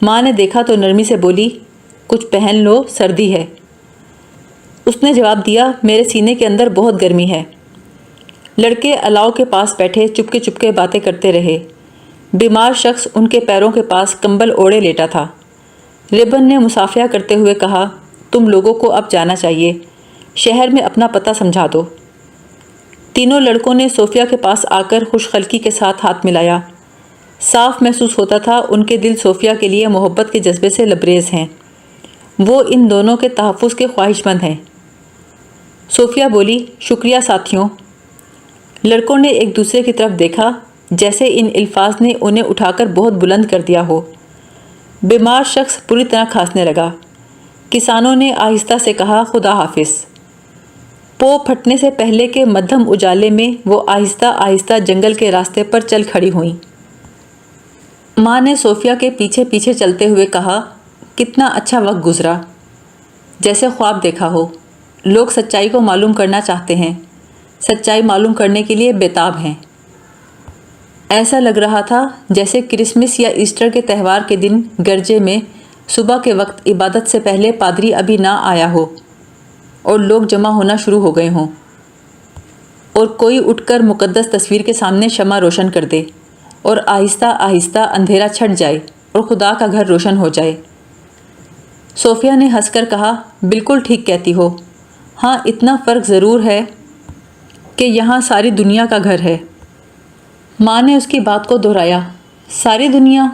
ماں نے دیکھا تو نرمی سے بولی، کچھ پہن لو، سردی ہے۔ اس نے جواب دیا، میرے سینے کے اندر بہت گرمی ہے۔ لڑکے الاؤ کے پاس بیٹھے چپکے چپکے باتیں کرتے رہے۔ بیمار شخص ان کے پیروں کے پاس کمبل اوڑھے لیٹا تھا۔ ریبن نے مصافحہ کرتے ہوئے کہا، تم لوگوں کو اب جانا چاہیے، شہر میں اپنا پتہ سمجھا دو۔ تینوں لڑکوں نے صوفیہ کے پاس آ کر خوش خلقی کے ساتھ ہاتھ ملایا۔ صاف محسوس ہوتا تھا ان کے دل صوفیہ کے لیے محبت کے جذبے سے لبریز ہیں۔ وہ ان دونوں کے تحفظ کے خواہش مند ہیں۔ صوفیہ بولی، شکریہ ساتھیوں۔ لڑکوں نے ایک دوسرے کی طرف دیکھا، جیسے ان الفاظ نے انہیں اٹھا کر بہت بلند کر دیا ہو۔ بیمار شخص بری طرح کھانسنے لگا۔ کسانوں نے آہستہ سے کہا، خدا حافظ۔ پو پھٹنے سے پہلے کے مدھم اجالے میں وہ آہستہ آہستہ جنگل کے راستے پر چل کھڑی ہوئیں۔ ماں نے صوفیہ کے پیچھے پیچھے چلتے ہوئے کہا، کتنا اچھا وقت گزرا، جیسے خواب دیکھا ہو۔ لوگ سچائی کو معلوم کرنا چاہتے ہیں، سچائی معلوم کرنے کے لیے بےتاب ہیں۔ ایسا لگ رہا تھا جیسے کرسمس یا ایسٹر کے تہوار کے دن گرجے میں صبح کے وقت عبادت سے پہلے پادری ابھی نہ آیا ہو اور لوگ جمع ہونا شروع ہو گئے ہوں، اور کوئی اٹھ کر مقدس تصویر کے سامنے شمع روشن کر دے اور آہستہ آہستہ اندھیرا چھٹ جائے اور خدا کا گھر روشن ہو جائے۔ صوفیہ نے ہنس کر کہا، بالکل ٹھیک کہتی ہو۔ ہاں، اتنا فرق ضرور ہے کہ یہاں ساری دنیا کا گھر ہے۔ ماں نے اس کی بات کو دہرایا، ساری دنیا؟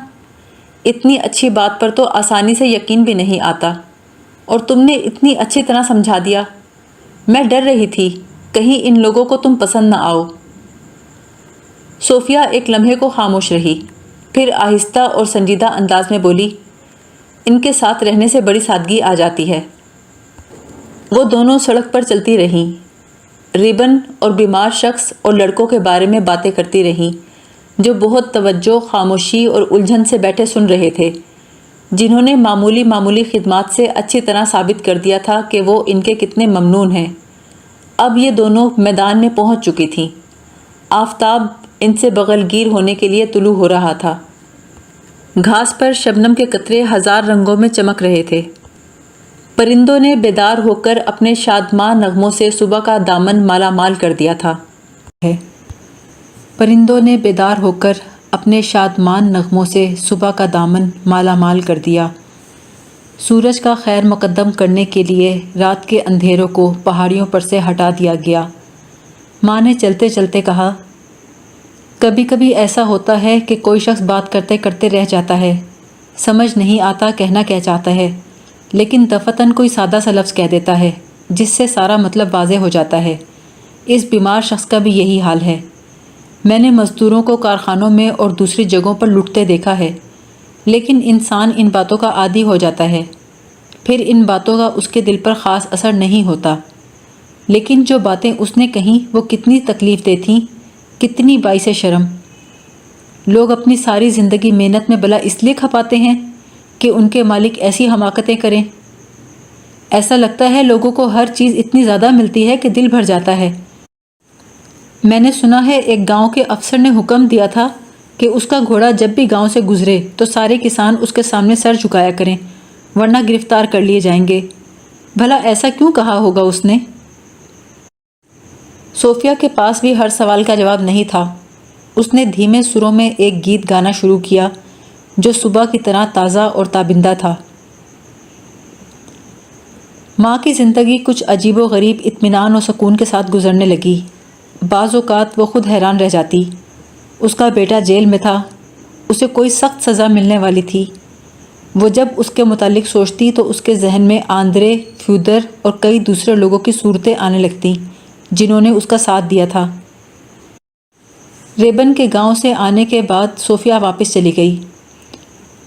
اتنی اچھی بات پر تو آسانی سے یقین بھی نہیں آتا، اور تم نے اتنی اچھی طرح سمجھا دیا۔ میں ڈر رہی تھی کہیں ان لوگوں کو تم پسند نہ آؤ۔ صوفیہ ایک لمحے کو خاموش رہی، پھر آہستہ اور سنجیدہ انداز میں بولی، ان کے ساتھ رہنے سے بڑی سادگی آ جاتی ہے۔ وہ دونوں سڑک پر چلتی رہیں، ریبن اور بیمار شخص اور لڑکوں کے بارے میں باتیں کرتی رہیں، جو بہت توجہ، خاموشی اور الجھن سے بیٹھے سن رہے تھے، جنہوں نے معمولی معمولی خدمات سے اچھی طرح ثابت کر دیا تھا کہ وہ ان کے کتنے ممنون ہیں۔ اب یہ دونوں میدان میں پہنچ چکی تھیں۔ آفتاب ان سے بغل گیر ہونے کے لیے طلوع ہو رہا تھا۔ گھاس پر شبنم کے قطرے ہزار رنگوں میں چمک رہے تھے۔ پرندوں نے بیدار ہو کر اپنے شادماں نغموں سے صبح کا دامن مالا مال کر دیا تھا۔ پرندوں نے بیدار ہو کر اپنے شادمان نغموں سے صبح کا دامن مالا مال کر دیا۔ سورج کا خیر مقدم کرنے کے لیے رات کے اندھیروں کو پہاڑیوں پر سے ہٹا دیا گیا۔ ماں نے چلتے چلتے کہا، کبھی کبھی ایسا ہوتا ہے کہ کوئی شخص بات کرتے کرتے رہ جاتا ہے، سمجھ نہیں آتا کہنا کیا چاہتا ہے، لیکن دفتن کوئی سادہ سا لفظ کہہ دیتا ہے جس سے سارا مطلب واضح ہو جاتا ہے۔ اس بیمار شخص کا بھی یہی حال ہے۔ میں نے مزدوروں کو کارخانوں میں اور دوسری جگہوں پر لٹتے دیکھا ہے، لیکن انسان ان باتوں کا عادی ہو جاتا ہے، پھر ان باتوں کا اس کے دل پر خاص اثر نہیں ہوتا۔ لیکن جو باتیں اس نے کہیں وہ کتنی تکلیف دہ تھیں، کتنی باعث شرم۔ لوگ اپنی ساری زندگی محنت میں بلا اس لیے کھپاتے ہیں کہ ان کے مالک ایسی حماقتیں کریں۔ ایسا لگتا ہے لوگوں کو ہر چیز اتنی زیادہ ملتی ہے کہ دل بھر جاتا ہے۔ میں نے سنا ہے ایک گاؤں کے افسر نے حکم دیا تھا کہ اس کا گھوڑا جب بھی گاؤں سے گزرے تو سارے کسان اس کے سامنے سر جھکایا کریں، ورنہ گرفتار کر لیے جائیں گے۔ بھلا ایسا کیوں کہا ہوگا اس نے؟ صوفیہ کے پاس بھی ہر سوال کا جواب نہیں تھا۔ اس نے دھیمے سروں میں ایک گیت گانا شروع کیا جو صبح کی طرح تازہ اور تابندہ تھا۔ ماں کی زندگی کچھ عجیب و غریب اطمینان و سکون کے ساتھ گزرنے لگی۔ بعض اوقات وہ خود حیران رہ جاتی۔ اس کا بیٹا جیل میں تھا، اسے کوئی سخت سزا ملنے والی تھی۔ وہ جب اس کے متعلق سوچتی تو اس کے ذہن میں آندرے، فیودر اور کئی دوسرے لوگوں کی صورتیں آنے لگتیں جنہوں نے اس کا ساتھ دیا تھا۔ ریبن کے گاؤں سے آنے کے بعد صوفیہ واپس چلی گئی۔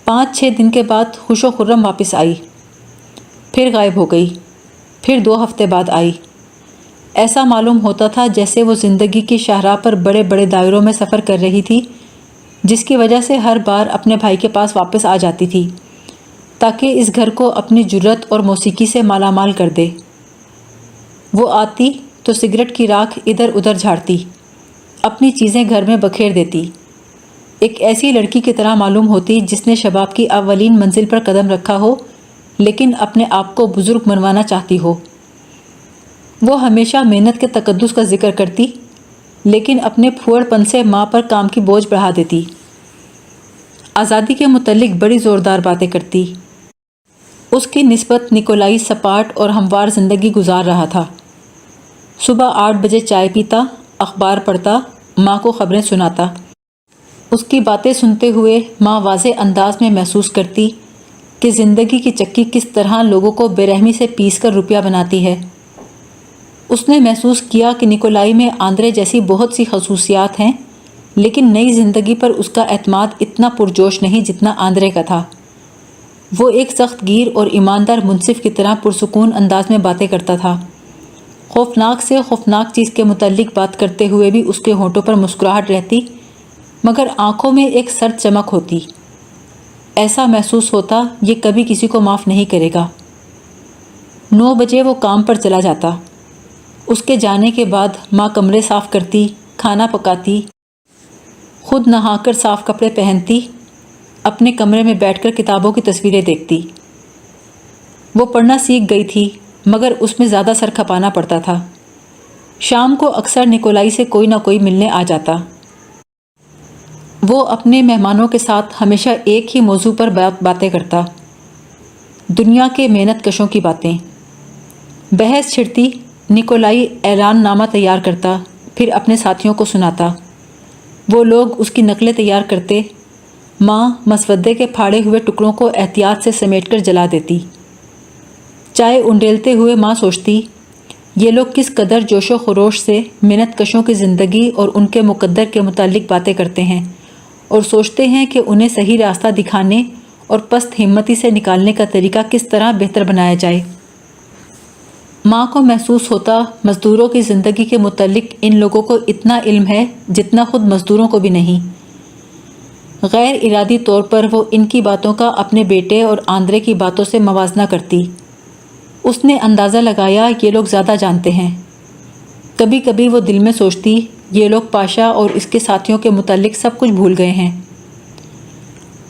5-6 دن کے بعد خوش و خرم واپس آئی، پھر غائب ہو گئی، پھر 2 ہفتے بعد آئی۔ ایسا معلوم ہوتا تھا جیسے وہ زندگی کی شاہراہ پر بڑے بڑے دائروں میں سفر کر رہی تھی، جس کی وجہ سے ہر بار اپنے بھائی کے پاس واپس آ جاتی تھی تاکہ اس گھر کو اپنی جرت اور موسیقی سے مالا مال کر دے۔ وہ آتی تو سگریٹ کی راکھ ادھر ادھر جھاڑتی، اپنی چیزیں گھر میں بکھیر دیتی، ایک ایسی لڑکی کی طرح معلوم ہوتی جس نے شباب کی اولین منزل پر قدم رکھا ہو لیکن اپنے آپ کو بزرگ منوانا چاہتی ہو۔ وہ ہمیشہ محنت کے تقدس کا ذکر کرتی لیکن اپنے پھوڑ پن سے ماں پر کام کی بوجھ بڑھا دیتی۔ آزادی کے متعلق بڑی زوردار باتیں کرتی۔ اس کی نسبت نیکولائی سپاٹ اور ہموار زندگی گزار رہا تھا۔ صبح 8 بجے چائے پیتا، اخبار پڑھتا، ماں کو خبریں سناتا۔ اس کی باتیں سنتے ہوئے ماں واضح انداز میں محسوس کرتی کہ زندگی کی چکی کس طرح لوگوں کو بے رحمی سے پیس کر روپیہ بناتی ہے۔ اس نے محسوس کیا کہ نیکولائی میں آندرے جیسی بہت سی خصوصیات ہیں، لیکن نئی زندگی پر اس کا اعتماد اتنا پرجوش نہیں جتنا آندرے کا تھا۔ وہ ایک سخت گیر اور ایماندار منصف کی طرح پرسکون انداز میں باتیں کرتا تھا۔ خوفناک سے خوفناک چیز کے متعلق بات کرتے ہوئے بھی اس کے ہونٹوں پر مسکراہٹ رہتی، مگر آنکھوں میں ایک سرد چمک ہوتی۔ ایسا محسوس ہوتا یہ کبھی کسی کو معاف نہیں کرے گا۔ 9 بجے وہ کام پر چلا جاتا۔ اس کے جانے کے بعد ماں کمرے صاف کرتی، کھانا پکاتی، خود نہا کر صاف کپڑے پہنتی، اپنے کمرے میں بیٹھ کر کتابوں کی تصویریں دیکھتی۔ وہ پڑھنا سیکھ گئی تھی مگر اس میں زیادہ سر کھپانا پڑتا تھا۔ شام کو اکثر نیکولائی سے کوئی نہ کوئی ملنے آ جاتا۔ وہ اپنے مہمانوں کے ساتھ ہمیشہ ایک ہی موضوع پر باتیں کرتا، دنیا کے محنت کشوں کی باتیں۔ بحث چھڑتی، نیکولائی اعلان نامہ تیار کرتا، پھر اپنے ساتھیوں کو سناتا۔ وہ لوگ اس کی نقلیں تیار کرتے۔ ماں مسودے کے پھاڑے ہوئے ٹکڑوں کو احتیاط سے سمیٹ کر جلا دیتی۔ چائے انڈیلتے ہوئے ماں سوچتی، یہ لوگ کس قدر جوش و خروش سے محنت کشوں کی زندگی اور ان کے مقدر کے متعلق باتیں کرتے ہیں اور سوچتے ہیں کہ انہیں صحیح راستہ دکھانے اور پست ہمتی سے نکالنے کا طریقہ کس طرح بہتر بنایا جائے۔ ماں کو محسوس ہوتا مزدوروں کی زندگی کے متعلق ان لوگوں کو اتنا علم ہے جتنا خود مزدوروں کو بھی نہیں۔ غیر ارادی طور پر وہ ان کی باتوں کا اپنے بیٹے اور آندرے کی باتوں سے موازنہ کرتی۔ اس نے اندازہ لگایا یہ لوگ زیادہ جانتے ہیں۔ کبھی کبھی وہ دل میں سوچتی یہ لوگ پاشا اور اس کے ساتھیوں کے متعلق سب کچھ بھول گئے ہیں۔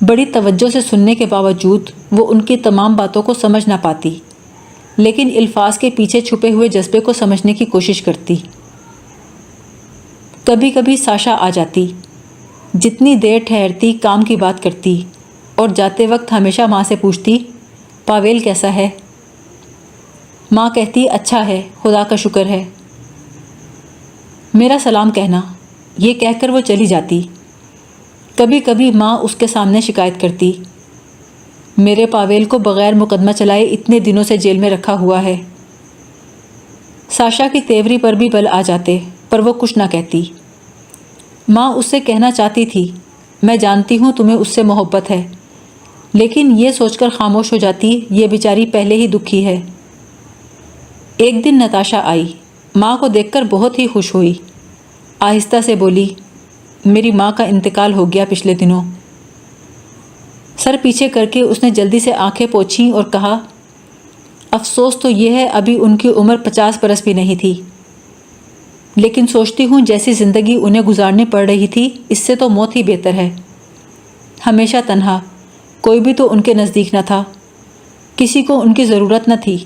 بڑی توجہ سے سننے کے باوجود وہ ان کی تمام باتوں کو سمجھ نہ پاتی، لیکن الفاظ کے پیچھے چھپے ہوئے جذبے کو سمجھنے کی کوشش کرتی۔ کبھی کبھی ساشا آ جاتی، جتنی دیر ٹھہرتی کام کی بات کرتی اور جاتے وقت ہمیشہ ماں سے پوچھتی، پاویل کیسا ہے؟ ماں کہتی، اچھا ہے، خدا کا شکر ہے، میرا سلام کہنا۔ یہ کہہ کر وہ چلی جاتی۔ کبھی کبھی ماں اس کے سامنے شکایت کرتی، میرے پاویل کو بغیر مقدمہ چلائے اتنے دنوں سے جیل میں رکھا ہوا ہے۔ ساشا کی تیوری پر بھی بل آ جاتے پر وہ کچھ نہ کہتی۔ ماں اس سے کہنا چاہتی تھی، میں جانتی ہوں تمہیں اس سے محبت ہے، لیکن یہ سوچ کر خاموش ہو جاتی یہ بیچاری پہلے ہی دکھی ہے۔ ایک دن نتاشا آئی، ماں کو دیکھ کر بہت ہی خوش ہوئی۔ آہستہ سے بولی، میری ماں کا انتقال ہو گیا پچھلے دنوں۔ سر پیچھے کر کے اس نے جلدی سے آنکھیں پوچھیں اور کہا، افسوس تو یہ ہے ابھی ان کی عمر 50 برس بھی نہیں تھی، لیکن سوچتی ہوں جیسی زندگی انہیں گزارنی پڑ رہی تھی اس سے تو موت ہی بہتر ہے۔ ہمیشہ تنہا، کوئی بھی تو ان کے نزدیک نہ تھا، کسی کو ان کی ضرورت نہ تھی۔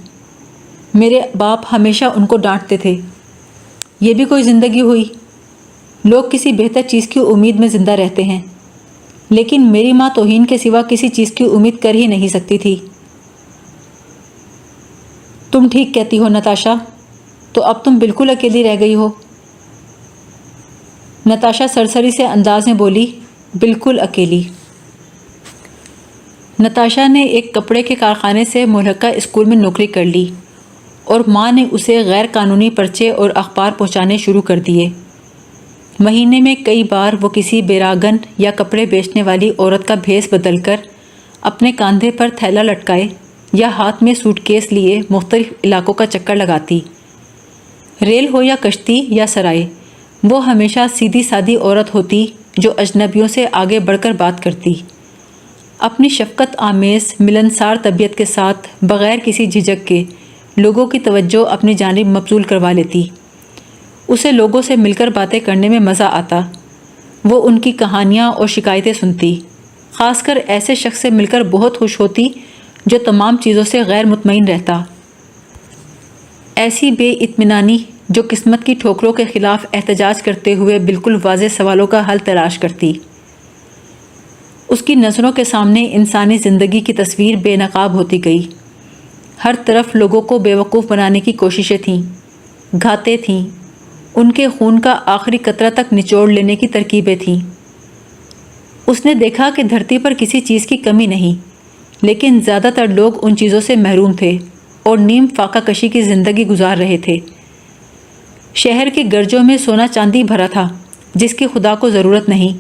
میرے باپ ہمیشہ ان کو ڈانٹتے تھے، یہ بھی کوئی زندگی ہوئی؟ لوگ کسی بہتر چیز کی امید میں زندہ رہتے ہیں، لیکن میری ماں توہین کے سوا کسی چیز کی امید کر ہی نہیں سکتی تھی۔ تم ٹھیک کہتی ہو نتاشا، تو اب تم بالکل اکیلی رہ گئی ہو۔ نتاشا سرسری سے انداز میں بولی، بالکل اکیلی۔ نتاشا نے ایک کپڑے کے کارخانے سے ملحقہ اسکول میں نوکری کر لی اور ماں نے اسے غیر قانونی پرچے اور اخبار پہنچانے شروع کر دیے۔ مہینے میں کئی بار وہ کسی بیراگن یا کپڑے بیچنے والی عورت کا بھیس بدل کر اپنے کاندھے پر تھیلا لٹکائے یا ہاتھ میں سوٹ کیس لیے مختلف علاقوں کا چکر لگاتی۔ ریل ہو یا کشتی یا سرائے، وہ ہمیشہ سیدھی سادی عورت ہوتی جو اجنبیوں سے آگے بڑھ کر بات کرتی، اپنی شفقت آمیز ملنسار طبیعت کے ساتھ بغیر کسی جھجک کے لوگوں کی توجہ اپنی جانب مبذول کروا لیتی۔ اسے لوگوں سے مل کر باتیں کرنے میں مزہ آتا، وہ ان کی کہانیاں اور شکایتیں سنتی، خاص کر ایسے شخص سے مل کر بہت خوش ہوتی جو تمام چیزوں سے غیر مطمئن رہتا، ایسی بے اطمینانی جو قسمت کی ٹھوکروں کے خلاف احتجاج کرتے ہوئے بالکل واضح سوالوں کا حل تلاش کرتی۔ اس کی نظروں کے سامنے انسانی زندگی کی تصویر بے نقاب ہوتی گئی، ہر طرف لوگوں کو بیوقوف بنانے کی کوششیں تھیں، گھاتیں تھیں، ان کے خون کا آخری قطرہ تک نچوڑ لینے کی ترکیبیں تھیں۔ اس نے دیکھا کہ دھرتی پر کسی چیز کی کمی نہیں، لیکن زیادہ تر لوگ ان چیزوں سے محروم تھے اور نیم فاقہ کشی کی زندگی گزار رہے تھے۔ شہر کے گرجوں میں سونا چاندی بھرا تھا جس کی خدا کو ضرورت نہیں،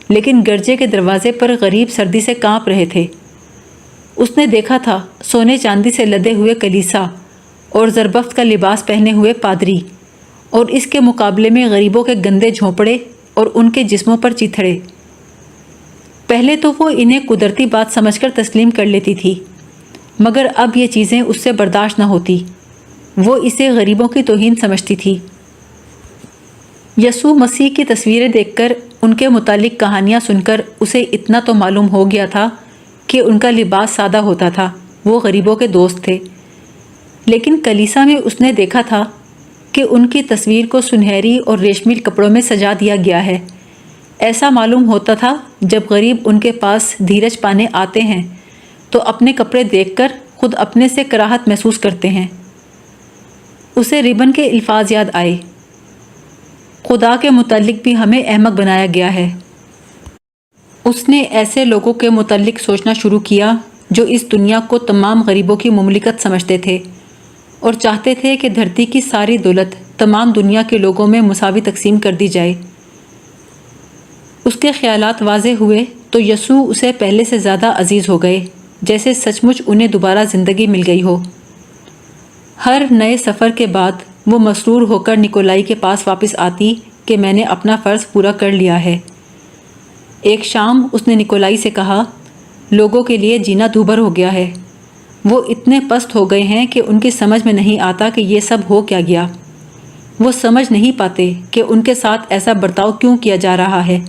لیکن گرجے کے دروازے پر غریب سردی سے کانپ رہے تھے۔ اس نے دیکھا تھا سونے چاندی سے لدے ہوئے کلیسا اور زربفت کا لباس پہنے ہوئے پادری، اور اس کے مقابلے میں غریبوں کے گندے جھونپڑے اور ان کے جسموں پر چیتھڑے۔ پہلے تو وہ انہیں قدرتی بات سمجھ کر تسلیم کر لیتی تھی، مگر اب یہ چیزیں اس سے برداشت نہ ہوتی، وہ اسے غریبوں کی توہین سمجھتی تھی۔ یسوع مسیح کی تصویریں دیکھ کر، ان کے متعلق کہانیاں سن کر اسے اتنا تو معلوم ہو گیا تھا کہ ان کا لباس سادہ ہوتا تھا، وہ غریبوں کے دوست تھے، لیکن کلیسا میں اس نے دیکھا تھا کہ ان کی تصویر کو سنہری اور ریشمی کپڑوں میں سجا دیا گیا ہے۔ ایسا معلوم ہوتا تھا جب غریب ان کے پاس دھیرج پانے آتے ہیں تو اپنے کپڑے دیکھ کر خود اپنے سے کراہت محسوس کرتے ہیں۔ اسے ربن کے الفاظ یاد آئے، خدا کے متعلق بھی ہمیں احمق بنایا گیا ہے۔ اس نے ایسے لوگوں کے متعلق سوچنا شروع کیا جو اس دنیا کو تمام غریبوں کی مملکت سمجھتے تھے اور چاہتے تھے کہ دھرتی کی ساری دولت تمام دنیا کے لوگوں میں مساوی تقسیم کر دی جائے۔ اس کے خیالات واضح ہوئے تو یسوع اسے پہلے سے زیادہ عزیز ہو گئے، جیسے سچ مچ انہیں دوبارہ زندگی مل گئی ہو۔ ہر نئے سفر کے بعد وہ مسرور ہو کر نکولائی کے پاس واپس آتی کہ میں نے اپنا فرض پورا کر لیا ہے۔ ایک شام اس نے نکولائی سے کہا، لوگوں کے لیے جینا دوبھر ہو گیا ہے، وہ اتنے پست ہو گئے ہیں کہ ان کی سمجھ میں نہیں آتا کہ یہ سب ہو کیا گیا۔ وہ سمجھ نہیں پاتے کہ ان کے ساتھ ایسا برتاؤ کیوں کیا جا رہا ہے۔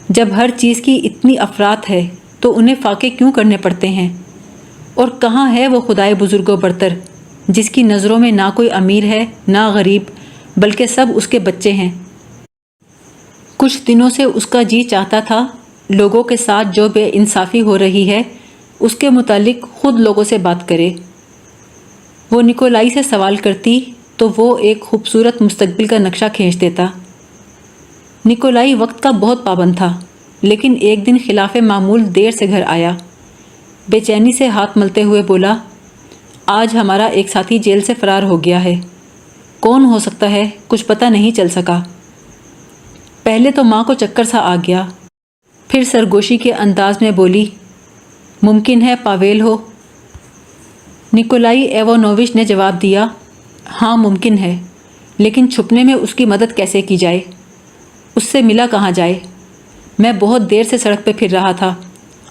جب ہر چیز کی اتنی افراط ہے تو انہیں فاقے کیوں کرنے پڑتے ہیں؟ اور کہاں ہے وہ خدائے بزرگ و برتر جس کی نظروں میں نہ کوئی امیر ہے نہ غریب، بلکہ سب اس کے بچے ہیں؟ کچھ دنوں سے اس کا جی چاہتا تھا لوگوں کے ساتھ جو بے انصافی ہو رہی ہے اس کے متعلق خود لوگوں سے بات کرے۔ وہ نکولائی سے سوال کرتی تو وہ ایک خوبصورت مستقبل کا نقشہ کھینچ دیتا۔ نکولائی وقت کا بہت پابند تھا، لیکن ایک دن خلاف معمول دیر سے گھر آیا۔ بے چینی سے ہاتھ ملتے ہوئے بولا، آج ہمارا ایک ساتھی جیل سے فرار ہو گیا ہے۔ کون ہو سکتا ہے؟ کچھ پتہ نہیں چل سکا۔ پہلے تو ماں کو چکر سا آ گیا، پھر سرگوشی کے انداز میں بولی، ممکن ہے پاویل ہو؟ نکولائی ایوانووچ نے جواب دیا، ہاں ممکن ہے، لیکن چھپنے میں اس کی مدد کیسے کی جائے؟ اس سے ملا کہاں جائے؟ میں بہت دیر سے سڑک پہ پھر رہا تھا،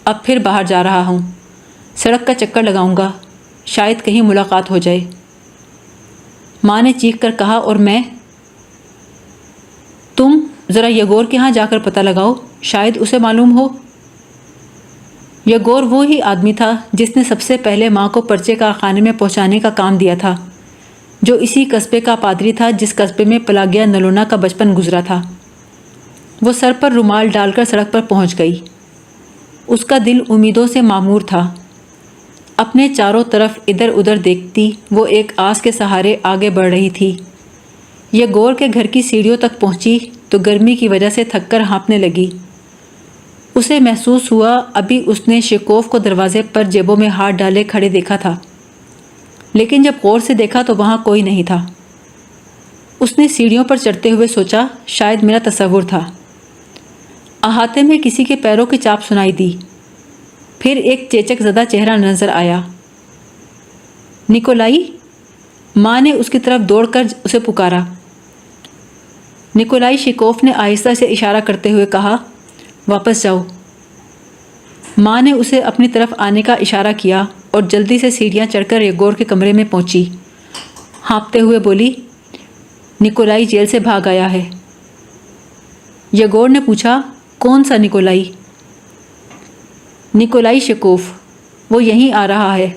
اب پھر باہر جا رہا ہوں، سڑک کا چکر لگاؤں گا، شاید کہیں ملاقات ہو جائے۔ ماں نے چیخ کر کہا، اور میں؟ تم ذرا یگور کے ہاں جا کر پتہ لگاؤ، شاید اسے معلوم ہو۔ یگور وہی آدمی تھا جس نے سب سے پہلے ماں کو پرچے کارخانے میں پہنچانے کا کام دیا تھا، جو اسی قصبے کا پادری تھا جس قصبے میں پلاگیا نلونا کا بچپن گزرا تھا۔ وہ سر پر رومال ڈال کر سڑک پر پہنچ گئی۔ اس کا دل امیدوں سے معمور تھا۔ اپنے چاروں طرف ادھر ادھر دیکھتی وہ ایک آس کے سہارے آگے بڑھ رہی تھی۔ یہ گور کے گھر کی سیڑھیوں تک پہنچی تو گرمی کی وجہ سے تھک کر ہانپنے لگی۔ اسے محسوس ہوا ابھی اس نے شیکوف کو دروازے پر جیبوں میں ہاتھ ڈالے کھڑے دیکھا تھا، لیکن جب غور سے دیکھا تو وہاں کوئی نہیں تھا۔ اس نے سیڑھیوں پر چڑھتے ہوئے سوچا، شاید میرا تصور تھا۔ احاطے میں کسی کے پیروں کی چاپ سنائی دی، پھر ایک چیچک زدہ چہرہ نظر آیا۔ نکولائی؟ ماں نے اس کی طرف دوڑ کر اسے پکارا۔ نکولائی شیکوف نے آہستہ سے اشارہ کرتے ہوئے کہا، واپس جاؤ۔ ماں نے اسے اپنی طرف آنے کا اشارہ کیا اور جلدی سے سیڑھیاں چڑھ کر یگور کے کمرے میں پہنچی۔ ہانپتے ہوئے بولی، نکولائی جیل سے بھاگ آیا ہے۔ یگور نے پوچھا، کون سا نکولائی؟ نکولائی شیکوف، وہ یہیں آ رہا ہے۔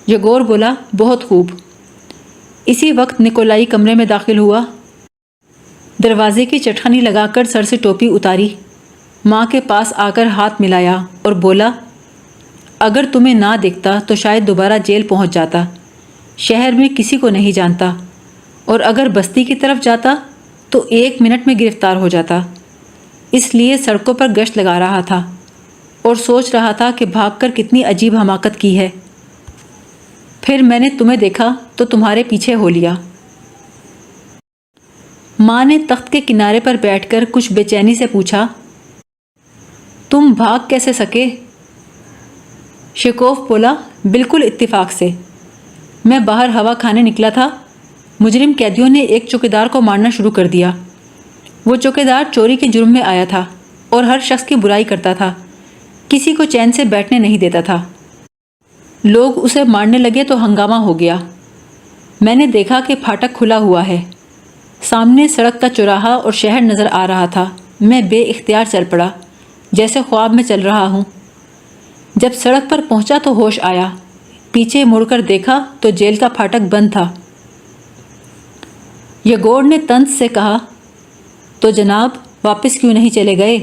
یگور بولا، بہت خوب۔ اسی وقت نکولائی کمرے میں داخل ہوا، دروازے کی چٹخنی لگا کر سر سے ٹوپی اتاری، ماں کے پاس آ کر ہاتھ ملایا اور بولا، اگر تمہیں نہ دیکھتا تو شاید دوبارہ جیل پہنچ جاتا۔ شہر میں کسی کو نہیں جانتا، اور اگر بستی کی طرف جاتا تو 1 منٹ میں گرفتار ہو جاتا۔ اس لیے سڑکوں پر گشت لگا رہا تھا اور سوچ رہا تھا کہ بھاگ کر کتنی عجیب حماقت کی ہے۔ پھر میں نے تمہیں دیکھا تو تمہارے پیچھے ہو لیا۔ ماں نے تخت کے کنارے پر بیٹھ کر کچھ بے چینی سے پوچھا، تم بھاگ کیسے سکے؟ شیکوف بولا، بالکل اتفاق سے۔ میں باہر ہوا کھانے نکلا تھا، مجرم قیدیوں نے ایک چوکیدار کو مارنا شروع کر دیا۔ وہ چوکیدار چوری کے جرم میں آیا تھا اور ہر شخص کی برائی کرتا تھا، کسی کو چین سے بیٹھنے نہیں دیتا تھا۔ لوگ اسے مارنے لگے تو ہنگامہ ہو گیا۔ میں نے دیکھا کہ پھاٹک کھلا ہوا ہے، سامنے سڑک کا چوراہا اور شہر نظر آ رہا تھا۔ میں بے اختیار چل پڑا، جیسے خواب میں چل رہا ہوں۔ جب سڑک پر پہنچا تو ہوش آیا، پیچھے مڑ کر دیکھا تو جیل کا پھاٹک بند تھا۔ یگور نے طنز سے کہا، تو جناب واپس کیوں نہیں چلے گئے؟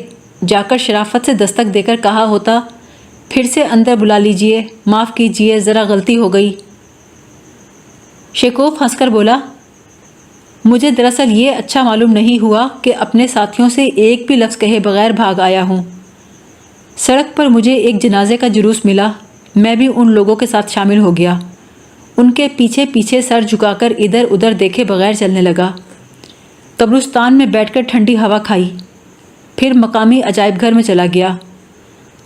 جا کر شرافت سے دستک دے کر کہا ہوتا، پھر سے اندر بلا لیجئے، معاف کیجئے، ذرا غلطی ہو گئی۔ شیکوف ہنس کر بولا، مجھے دراصل یہ اچھا معلوم نہیں ہوا کہ اپنے ساتھیوں سے ایک بھی لفظ کہے بغیر بھاگ آیا ہوں۔ سڑک پر مجھے ایک جنازے کا جلوس ملا، میں بھی ان لوگوں کے ساتھ شامل ہو گیا۔ ان کے پیچھے پیچھے سر جھکا کر ادھر ادھر دیکھے بغیر چلنے لگا۔ قبرستان میں بیٹھ کر ٹھنڈی ہوا کھائی، پھر مقامی عجائب گھر میں چلا گیا۔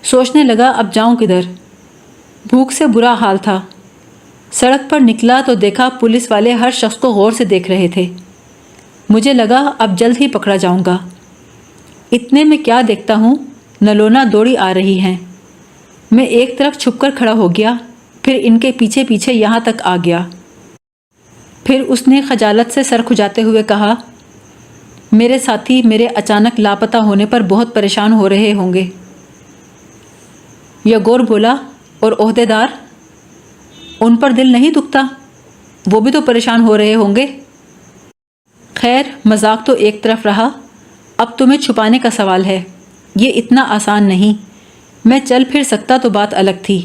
سوچنے لگا اب جاؤں کدھر؟ بھوک سے برا حال تھا۔ سڑک پر نکلا تو دیکھا پولیس والے ہر شخص کو غور سے دیکھ رہے تھے۔ مجھے لگا اب جلد ہی پکڑا جاؤں گا۔ اتنے میں کیا دیکھتا ہوں، نلونا دوڑی آ رہی ہیں۔ میں ایک طرف چھپ کر کھڑا ہو گیا، پھر ان کے پیچھے پیچھے یہاں تک آ گیا۔ پھر اس نے خجالت سے سر کھجاتے ہوئے کہا، میرے ساتھی میرے اچانک لاپتہ ہونے پر بہت پریشان ہو رہے ہوں گے۔ یگور بولا، اور عہدے دار؟ ان پر دل نہیں دکھتا؟ وہ بھی تو پریشان ہو رہے ہوں گے۔ خیر، مذاق تو ایک طرف رہا، اب تمہیں چھپانے کا سوال ہے۔ یہ اتنا آسان نہیں، میں چل پھر سکتا تو بات الگ تھی۔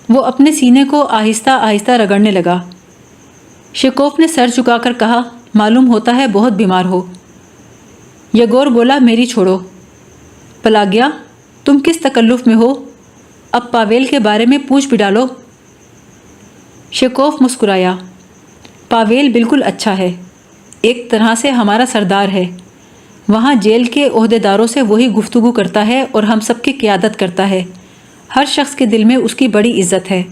وہ اپنے سینے کو آہستہ آہستہ رگڑنے لگا۔ شیکوف نے سر جھکا کر کہا، معلوم ہوتا ہے بہت بیمار ہو۔ یگور بولا، میری چھوڑو۔ پلاگیا، تم کس تکلف میں ہو؟ اب پاویل کے بارے میں پوچھ بھی ڈالو۔ شیکوف مسکرایا، پاویل بالکل اچھا ہے، ایک طرح سے ہمارا سردار ہے۔ وہاں جیل کے عہدے داروں سے وہی گفتگو کرتا ہے اور ہم سب کی قیادت کرتا ہے۔ ہر شخص کے دل میں اس کی بڑی عزت ہے۔